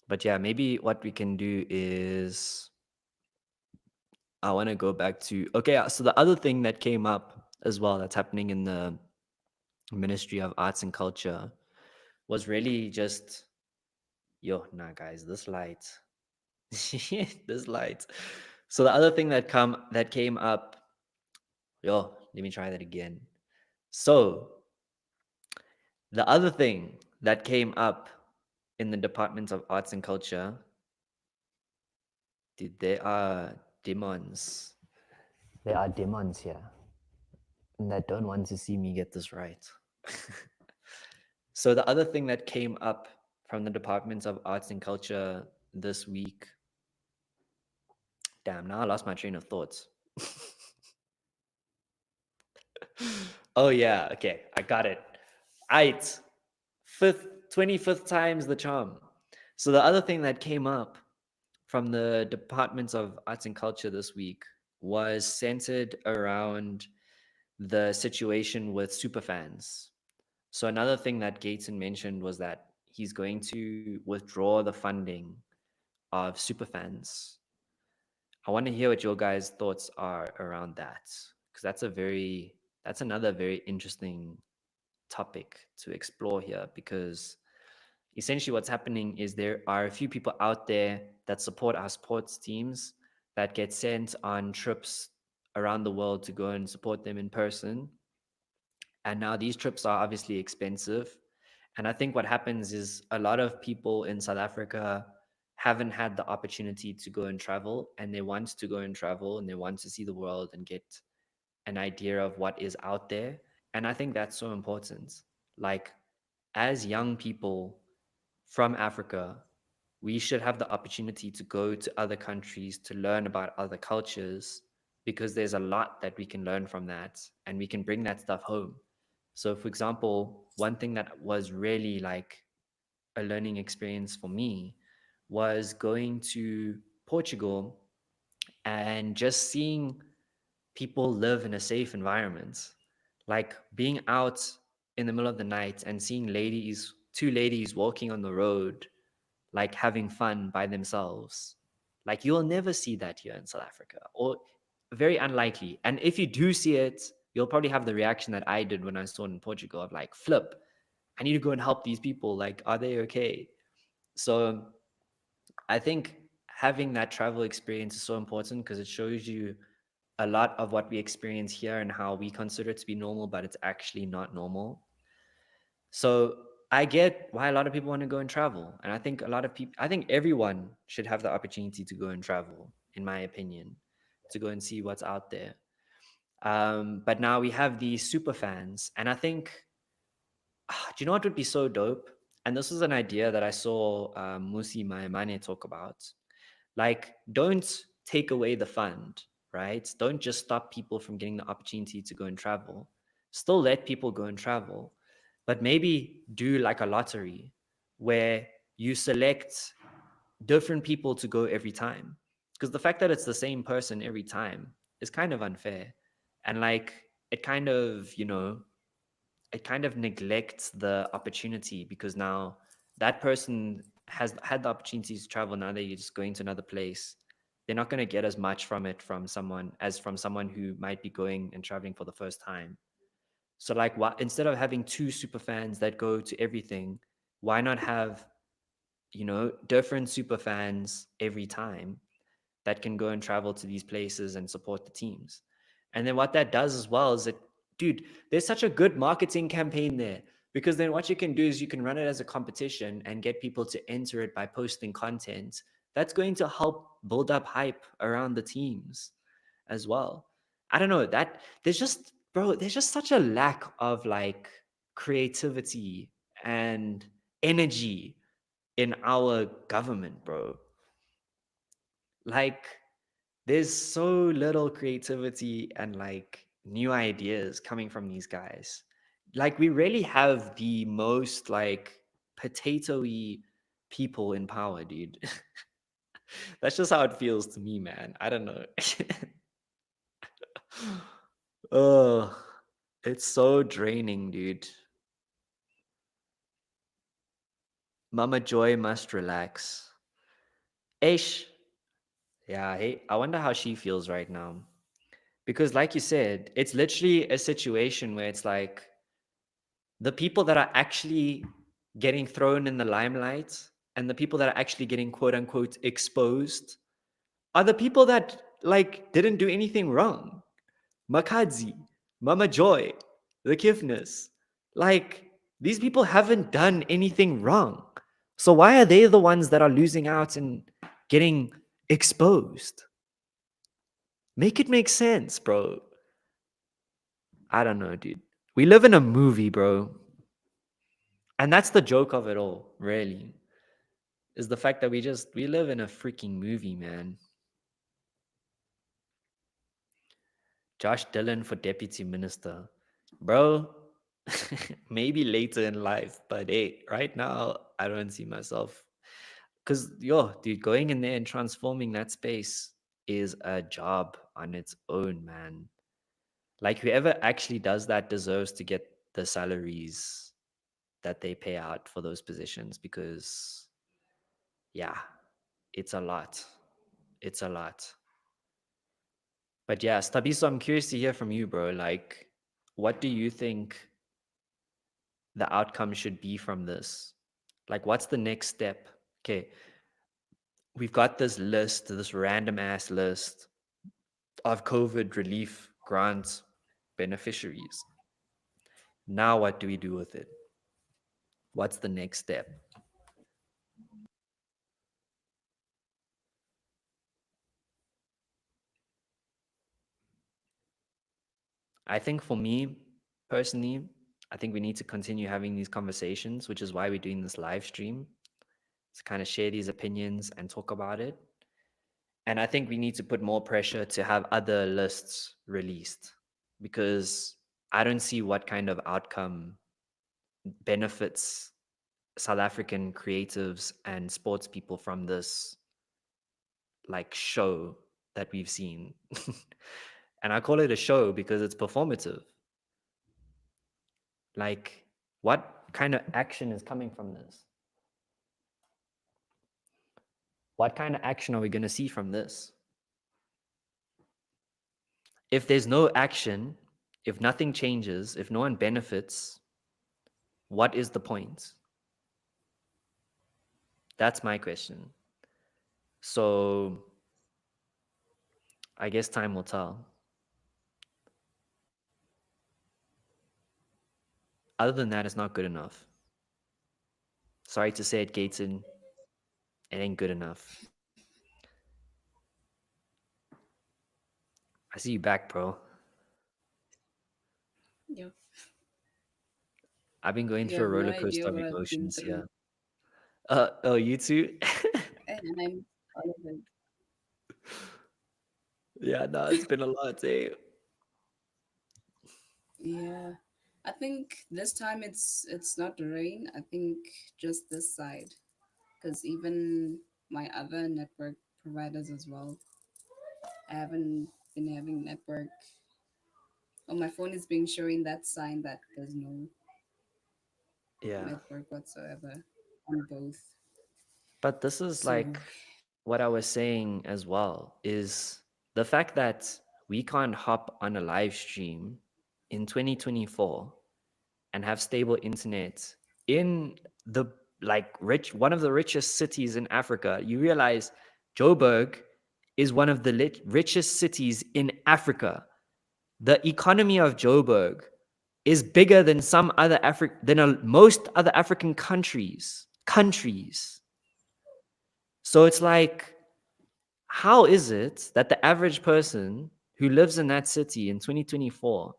But yeah, maybe what we can do is I want to go back to okay, so the other thing that came up as well that's happening in the Ministry of Arts and Culture was really just yo, nah guys, this light. This light. So the other thing that came up, yo, let me try that again. So the other thing that came up in the Department of Arts and Culture, dude, there are demons. There are demons here that don't want to see me get this right. So the other thing that came up from the Department of Arts and Culture this week, damn, now I lost my train of thoughts. Oh yeah, okay, I got it. Eight, 25th times the charm. So the other thing that came up from the Department of Arts and Culture this week was centered around the situation with superfans. So another thing that Gayton mentioned was that he's going to withdraw the funding of superfans. I want to hear what your guys' thoughts are around that, because that's another very interesting topic to explore here, because essentially what's happening is there are a few people out there that support our sports teams that get sent on trips around the world to go and support them in person. And now these trips are obviously expensive. And I think what happens is a lot of people in South Africa haven't had the opportunity to go and travel, and they want to go and travel, and they want to see the world and get an idea of what is out there. And I think that's so important. Like, as young people from Africa, we should have the opportunity to go to other countries to learn about other cultures, because there's a lot that we can learn from that and we can bring that stuff home. So, for example, one thing that was really like a learning experience for me was going to Portugal and just seeing people live in a safe environment. Like being out in the middle of the night and seeing two ladies walking on the road, like having fun by themselves. Like you'll never see that here in South Africa, or very unlikely. And if you do see it, you'll probably have the reaction that I did when I saw it in Portugal of like, flip, I need to go and help these people. Like, are they okay? So I think having that travel experience is so important, because it shows you a lot of what we experience here and how we consider it to be normal, but it's actually not normal. So I get why a lot of people want to go and travel. And I think a lot of people, I think everyone should have the opportunity to go and travel. in my opinion, to go and see what's out there. But now we have these super fans, and I think, do you know what would be so dope? And this was an idea that I saw Musi Maimane talk about. Like, don't take away the fund, right? Don't just stop people from getting the opportunity to go and travel. Still let people go and travel, but maybe do like a lottery where you select different people to go every time. Because the fact that it's the same person every time is kind of unfair. And like, it kind of, it kind of neglects the opportunity because now that person has had the opportunity to travel. Now they're just going to another place. They're not going to get as much from it from someone as from someone who might be going and traveling for the first time. So like, instead of having two super fans that go to everything, why not have, different super fans every time that can go and travel to these places and support the teams? And then what that does as well is that, dude, there's such a good marketing campaign there, because then what you can do is you can run it as a competition and get people to enter it by posting content that's going to help build up hype around the teams as well. I don't know, that there's just, bro, there's just such a lack of like creativity and energy in our government, bro. Like, there's so little creativity and like new ideas coming from these guys. Like, we really have the most like potatoy people in power, dude. That's just how it feels to me, man. I don't know. Oh, it's so draining, dude. Mama Joy must relax. Ish. Yeah, hey, I wonder how she feels right now. Because, like you said, it's literally a situation where it's like the people that are actually getting thrown in the limelight and the people that are actually getting quote unquote exposed are the people that like didn't do anything wrong. Makadzi, Mama Joy, the Kifness. Like, these people haven't done anything wrong. So why are they the ones that are losing out and getting exposed? Make it make sense, bro. I don't know, dude. We live in a movie, bro. And that's the joke of it all, really. Is the fact that we live in a freaking movie, man. Josh Dillon for deputy minister. Bro, maybe later in life, but hey, right now I don't see myself, cuz dude, going in there and transforming that space is a job on its own, man. Like, whoever actually does that deserves to get the salaries that they pay out for those positions, because yeah, it's a lot. It's a lot. But yeah, Stabiso, I'm curious to hear from you, bro. Like, what do you think the outcome should be from this? Like, what's the next step? Okay, we've got this list, this random ass list of COVID relief grant beneficiaries. Now, what do we do with it? What's the next step? I think for me personally, I think we need to continue having these conversations, which is why we're doing this live stream, to kind of share these opinions and talk about it. And I think we need to put more pressure to have other lists released, because I don't see what kind of outcome benefits South African creatives and sports people from this like show that we've seen. And I call it a show because it's performative. Like, what kind of action is coming from this? What kind of action are we going to see from this? If there's no action, if nothing changes, if no one benefits, what is the point? That's my question. So I guess time will tell. Other than that, it's not good enough. Sorry to say it, Gayton. It ain't good enough. I see you back, bro. Yeah. I've been going You through a have no roller coaster idea of what I've been emotions through. here. Oh, you too? And I'm all of it. Yeah, no, it's been a lot, eh? Yeah. I think this time it's not the rain. I think just this side. Because even my other network providers as well, I haven't been having network. On my phone is being showing that sign that there's no Yeah. network whatsoever on both. But this is So like what I was saying as well is the fact that we can't hop on a live stream in 2024 and have stable internet in the like rich one of the richest cities in Africa. You realize Joburg is one of the richest cities in Africa. The economy of Joburg is bigger than some other most other African countries. So it's like, how is it that the average person who lives in that city in 2024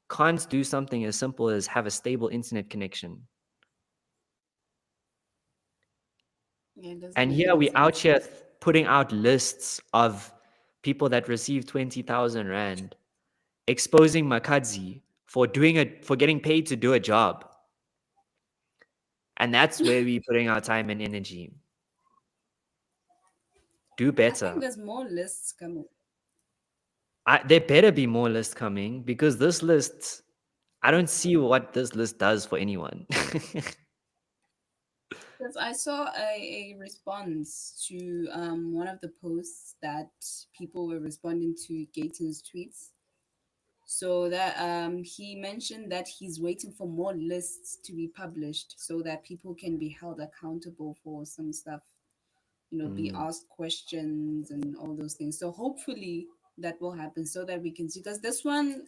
can't do something as simple as have a stable internet connection? yeah, it doesn't And make here any we out sense. here putting out lists of people that receive 20,000 rand, exposing Makadzi for getting paid to do a job. And that's where we're putting our time and energy. Do I think better. there's more lists coming. There better be more lists coming because this list, I don't see what this list does for anyone. Because I saw a response to one of the posts that people were responding to Gayton's tweets. So that he mentioned that he's waiting for more lists to be published so that people can be held accountable for some stuff, be Mm, asked questions and all those things. So hopefully that will happen so that we can see, because this one,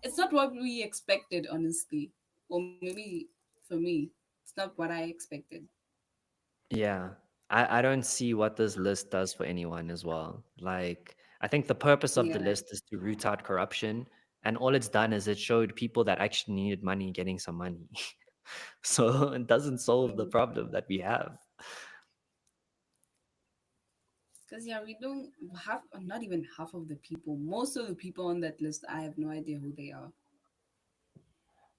it's not what we expected, honestly. Or maybe for me, it's not what I expected. yeah. I don't see what this list does for anyone as well. Like, I think the purpose of the Yeah. list is to root out corruption. And all it's done is it showed people that actually needed money getting some money. So it doesn't solve the problem that we have. Because, yeah, we don't have, not even half of the people, most of the people on that list, I have no idea who they are.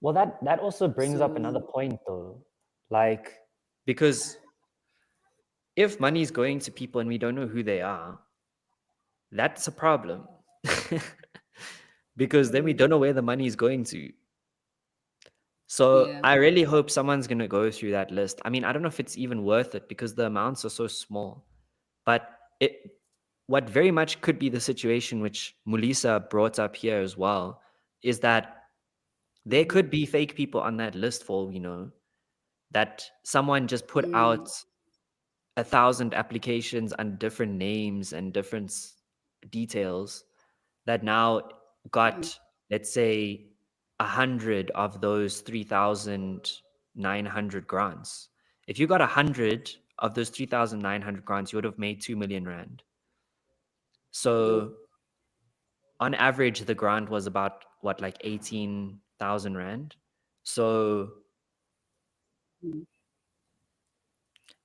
Well, that also brings up another So, point though. Like, because if money is going to people and we don't know who they are, that's a problem. Because then we mm, don't know where the money is going to. So yeah. I really hope someone's going to go through that list. I mean, I don't know if it's even worth it because the amounts are so small. But what very much could be the situation, which Mulisa brought up here as well, is that there Mm, could be fake people on that list for all we know. That someone just put mm, out 1,000 applications under different names and different details that now mm, got, let's say, 100 of those 3,900 grants. If you got 100 of those 3,900 grants, you would have made 2 million rand. yo, So on average, the grant was about what, like 18,000 rand. So mm,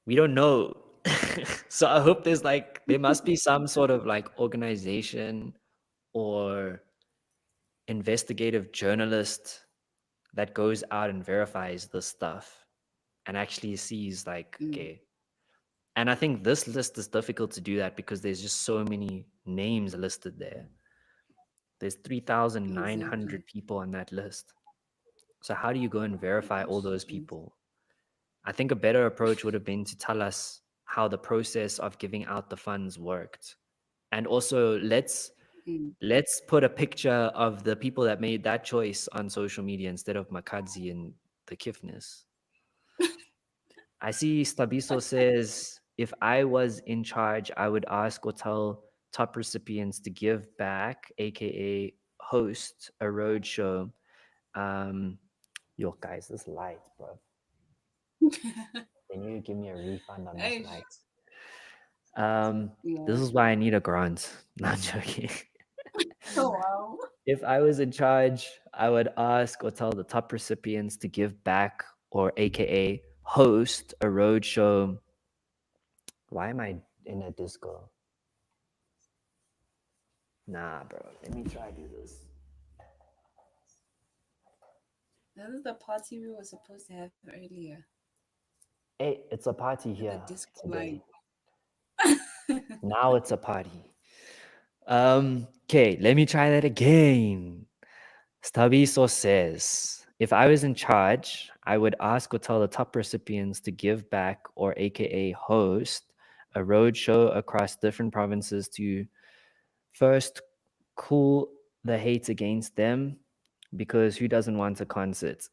we don't know. So I hope there must be some sort of like organization or investigative journalist that goes out and verifies this stuff and actually sees like, mm, okay. And I think this list is difficult to do that because there's just so many names listed there. There's exactly. 3,900 people on that list. So how do you go and verify all those Jeez. people? I think a better approach would have been to tell us how the process of giving out the funds worked. And also Mm, let's put a picture of the people that made that choice on social media instead of Makadzi and the Kifness. I see Stabiso says, if I was in charge, I would ask or tell top recipients to give back, aka host a road show. Um, yo, guys, this light, bro. Can you give me a refund on this Eish. light? This Yeah. is why I need a grant. Not joking. Oh wow. If I was in charge, I would ask or tell the top recipients to give back or AKA host a roadshow. Why am I in a disco? Nah, bro. Let me try do this. That is the party we were supposed to have earlier. Hey, it's a party With the here disco light. today. Now it's a party. Okay, let me try that again. Staviso says, if I was in charge, I would ask or tell the top recipients to give back or AKA host a roadshow across different provinces to first cool the hate against them because who doesn't want a concert?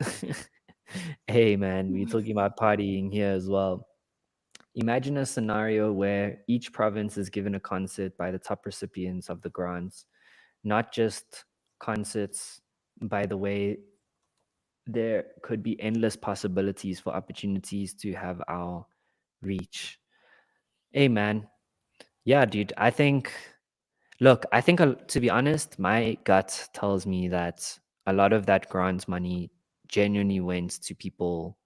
Hey man, we're talking about partying here as well. Imagine a scenario where each province is given a concert by the top recipients of the grants, not just concerts. By the way, there could be endless possibilities for opportunities to have our reach. Hey, man. Yeah, dude. Look, I think, to be honest, my gut tells me that a lot of that grant money genuinely went to people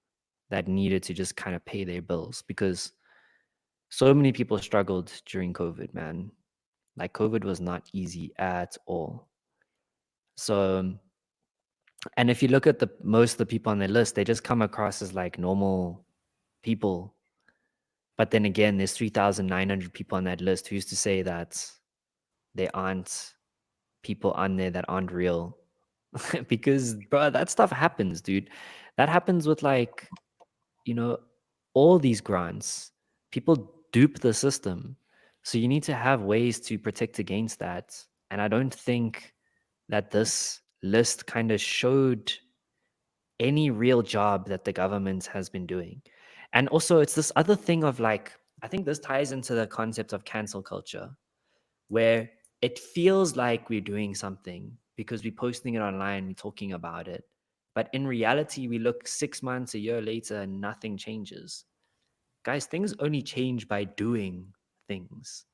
that needed to just kind of pay their bills because so many people struggled during COVID, man. Like, COVID was not easy at all. So, and if you look at the most of the people on their list, they just come across as like normal people. But then again, there's 3,900 people on that list. Who's to say that there aren't people on there that aren't real? Because, bro, that stuff happens, dude. That happens with like, you know, all these grants. People dupe the system. So you need to have ways to protect against that. And I don't think that this list kind of showed any real job that the government has been doing. And also, it's this other thing of like, I think this ties into the concept of cancel culture, where it feels like we're doing something because we're posting it online, we're talking about it. But in reality, we look 6 months, a year later, and nothing changes. Guys, things only change by doing things.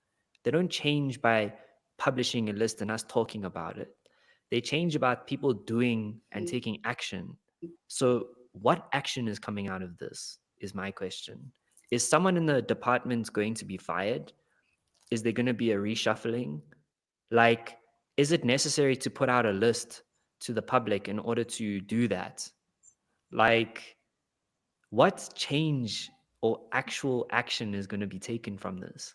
They don't change by publishing a list and us talking about it. They change about people doing and Mm, taking action. So, what action is coming out of this is my question. Is someone in the department going to be fired? Is there going to be a reshuffling? Like, is it necessary to put out a list to the public in order to do that? Like, what change or actual action is going to be taken from this?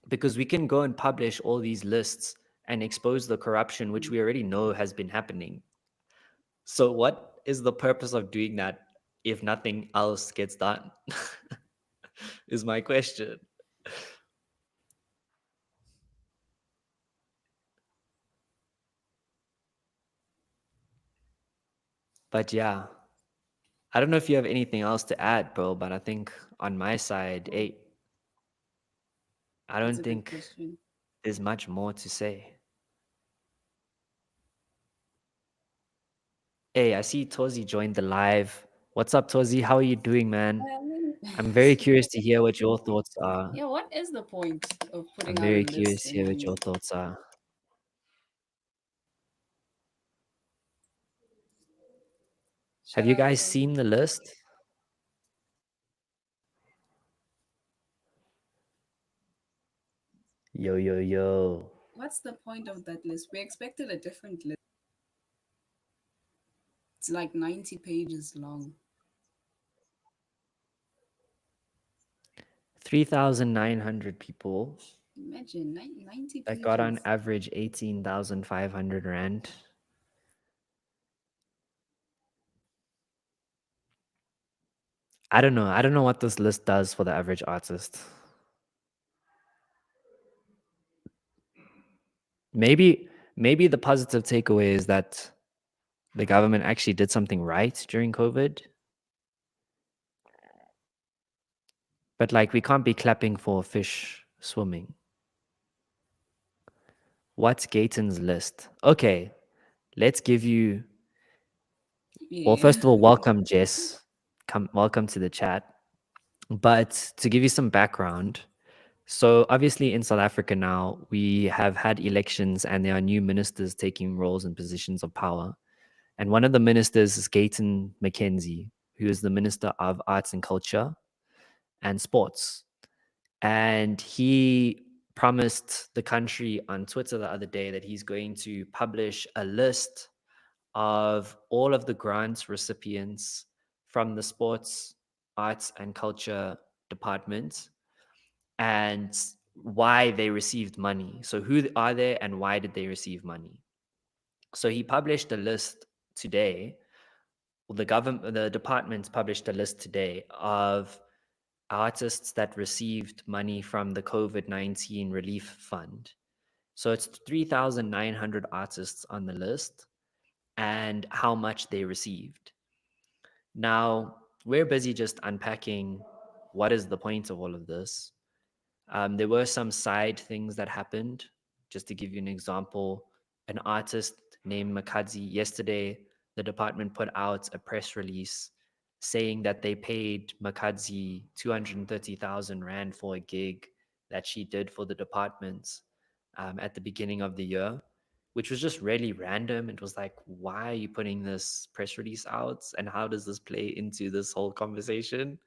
Because we can go and publish all these lists and expose the corruption, which we already know has been happening. So, what is the purpose of doing that if nothing else gets done? Is my question. But yeah, I don't know if you have anything else to add, bro, but I think on my side, oh, hey, I that's don't a good think question. there's much more to say. Hey, I see Tozi joined the live. What's up, Tozi? How are you doing, man? I mean, I'm very curious to hear what your thoughts are. yeah, what is the point of I'm putting out a very curious list to hear what anyways? your thoughts are. Have Shout you out guys Tozy. seen the list? Yo, yo, yo. What's the point of that list? We expected a different list. It's like 90 pages long. 3,900 people Imagine 90 that got on pages. average 18,500 Rand. I don't know. I don't know what this list does for the average artist. Maybe the positive takeaway is that the government actually did something right during COVID. But like we can't be clapping for fish swimming. What's Gayton's list? Okay, let's give you. Well, Yeah. first of all, welcome, Jess. Welcome to the chat. But to give you some background, So obviously in South Africa now, we have had elections and there are new ministers taking roles and positions of power. And one of the ministers is Gayton McKenzie, who is the Minister of Arts and Culture and Sports. And he promised the country on Twitter the other day that he's going to publish a list of all of the grant recipients from the sports, arts, and culture department and why they received money. So, who are they and why did they receive money? So, he published a list today. The department published a list today of artists that received money from the COVID-19 relief fund. So it's 3,900 artists on the list and how much they received. Now, we're busy just unpacking what is the point of all of this. There were some side things that happened. Just to give you an example, an artist named Makadzi, yesterday, the department put out a press release saying that they paid Makadzi 230,000 Rand for a gig that she did for the department at the beginning of the year, which was just really random. It was like, why are you putting this press release out? And how does this play into this whole conversation?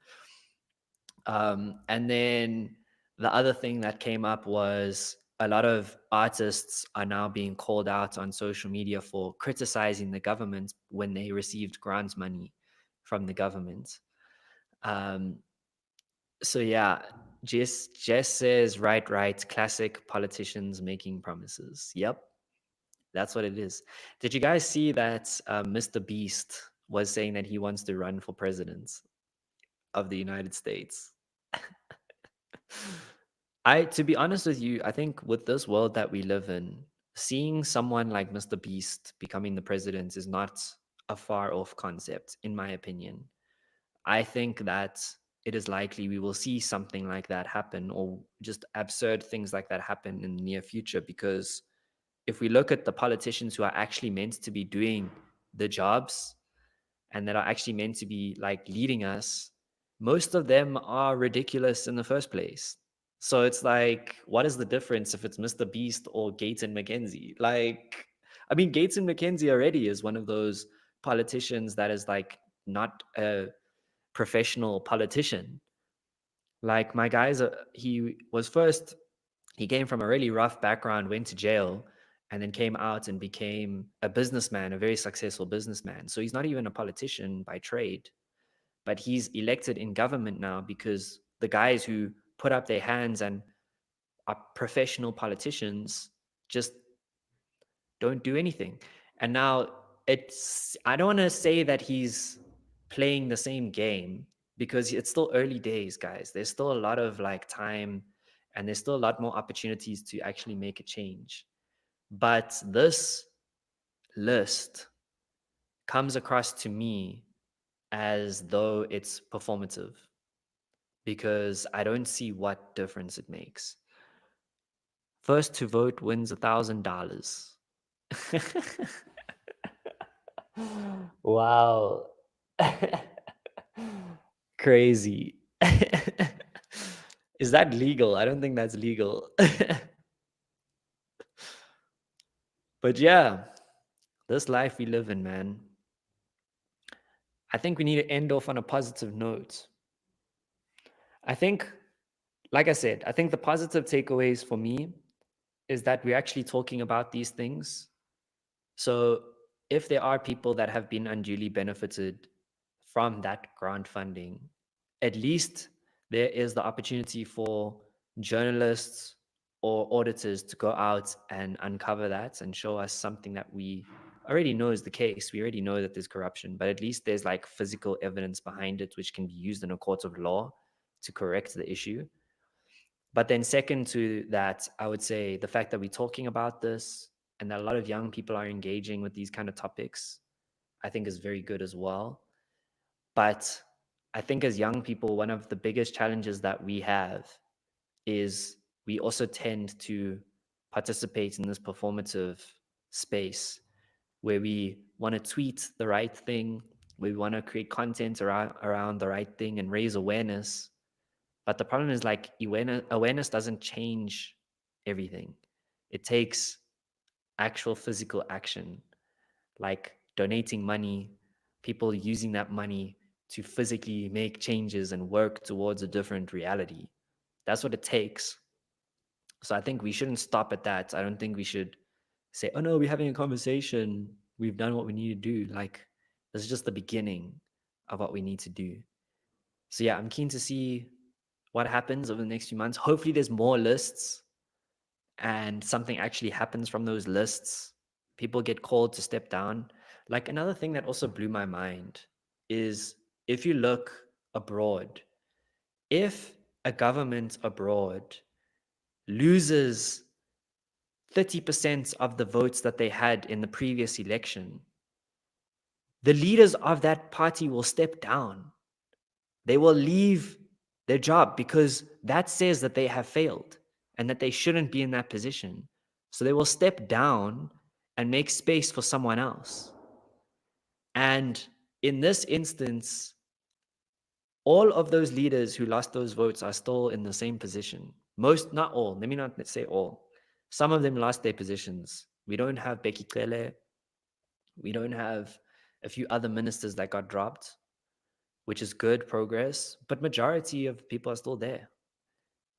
And then the other thing that came up was a lot of artists are now being called out on social media for criticizing the government when they received grant money from the government. Um, so yeah, Jess says, right, classic politicians making promises. Yep, that's what it is. Did you guys see that Mr. Beast was saying that he wants to run for president of the United States? To be honest with you, I think with this world that we live in, seeing someone like Mr. Beast becoming the president is not a far off concept, in my opinion. I think that it is likely we will see something like that happen, or just absurd things like that happen in the near future. Because if we look at the politicians who are actually meant to be doing the jobs and that are actually meant to be like leading us, most of them are ridiculous in the first place. So it's like, what is the difference if it's Mr. Beast or Gayton McKenzie? Like, I mean, Gayton McKenzie already is one of those politicians that is like not a professional politician. Like my guys, he came from a really rough background, went to jail, and then came out and became a businessman, a very successful businessman. So he's not even a politician by trade, but he's elected in government now because the guys who put up their hands and are professional politicians just don't do anything. And now I don't want to say that he's playing the same game because it's still early days, guys. There's still a lot of like time and there's still a lot more opportunities to actually make a change. But this list comes across to me as though it's performative because I don't see what difference it makes. First to vote wins $1,000. Wow. Crazy. Is that legal? I don't think that's legal. But yeah, this life we live in, man. I think we need to end off on a positive note. I think, like I said, I think the positive takeaways for me is that we're actually talking about these things. So if there are people that have been unduly benefited from that grant funding, at least there is the opportunity for journalists or auditors to go out and uncover that and show us something that we already know is the case. We already know that there's corruption, but at least there's like physical evidence behind it, which can be used in a court of law to correct the issue. But then, second to that, I would say the fact that we're talking about this and that a lot of young people are engaging with these kind of topics, I think is very good as well. But I think as young people, one of the biggest challenges that we have is we also tend to participate in this performative space where we want to tweet the right thing, we want to create content around the right thing and raise awareness. But the problem is like awareness doesn't change everything. It takes actual physical action, like donating money, people using that money to physically make changes and work towards a different reality. That's what it takes. So I think we shouldn't stop at that. I don't think we should say, oh no, we're having a conversation. We've done what we need to do. Like, this is just the beginning of what we need to do. So yeah, I'm keen to see what happens over the next few months. Hopefully there's more lists and something actually happens from those lists. People get called to step down. Like, another thing that also blew my mind is, if you look abroad, if a government abroad loses 30% of the votes that they had in the previous election, the leaders of that party will step down. They will leave their job because that says that they have failed and that they shouldn't be in that position. So they will step down and make space for someone else. And in this instance, all of those leaders who lost those votes are still in the same position. Most, not all, let me not say all. Some of them lost their positions. We don't have Becky Cele. We don't have a few other ministers that got dropped, which is good progress, but majority of people are still there.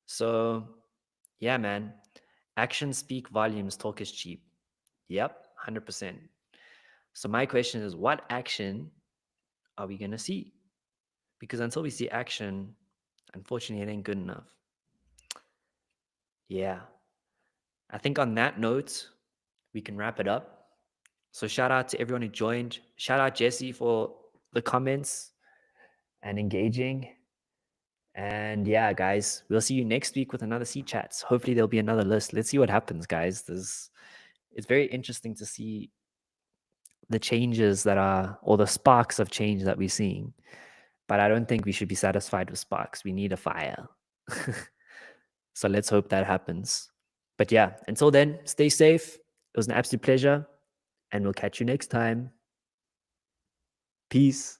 So yeah, man, actions speak volumes, talk is cheap. Yep, 100%. So my question is, what action are we going to see? Because until we see action, unfortunately, it ain't good enough. Yeah. I think on that note, we can wrap it up. So shout out to everyone who joined. Shout out Jesse for the comments and engaging. And yeah, guys, we'll see you next week with another C.Chats. Hopefully there'll be another list. Let's see what happens, guys. It's very interesting to see the changes that are, or the sparks of change that we're seeing. But I don't think we should be satisfied with sparks. We need a fire. So let's hope that happens. But yeah, until then, stay safe. It was an absolute pleasure. And we'll catch you next time. Peace.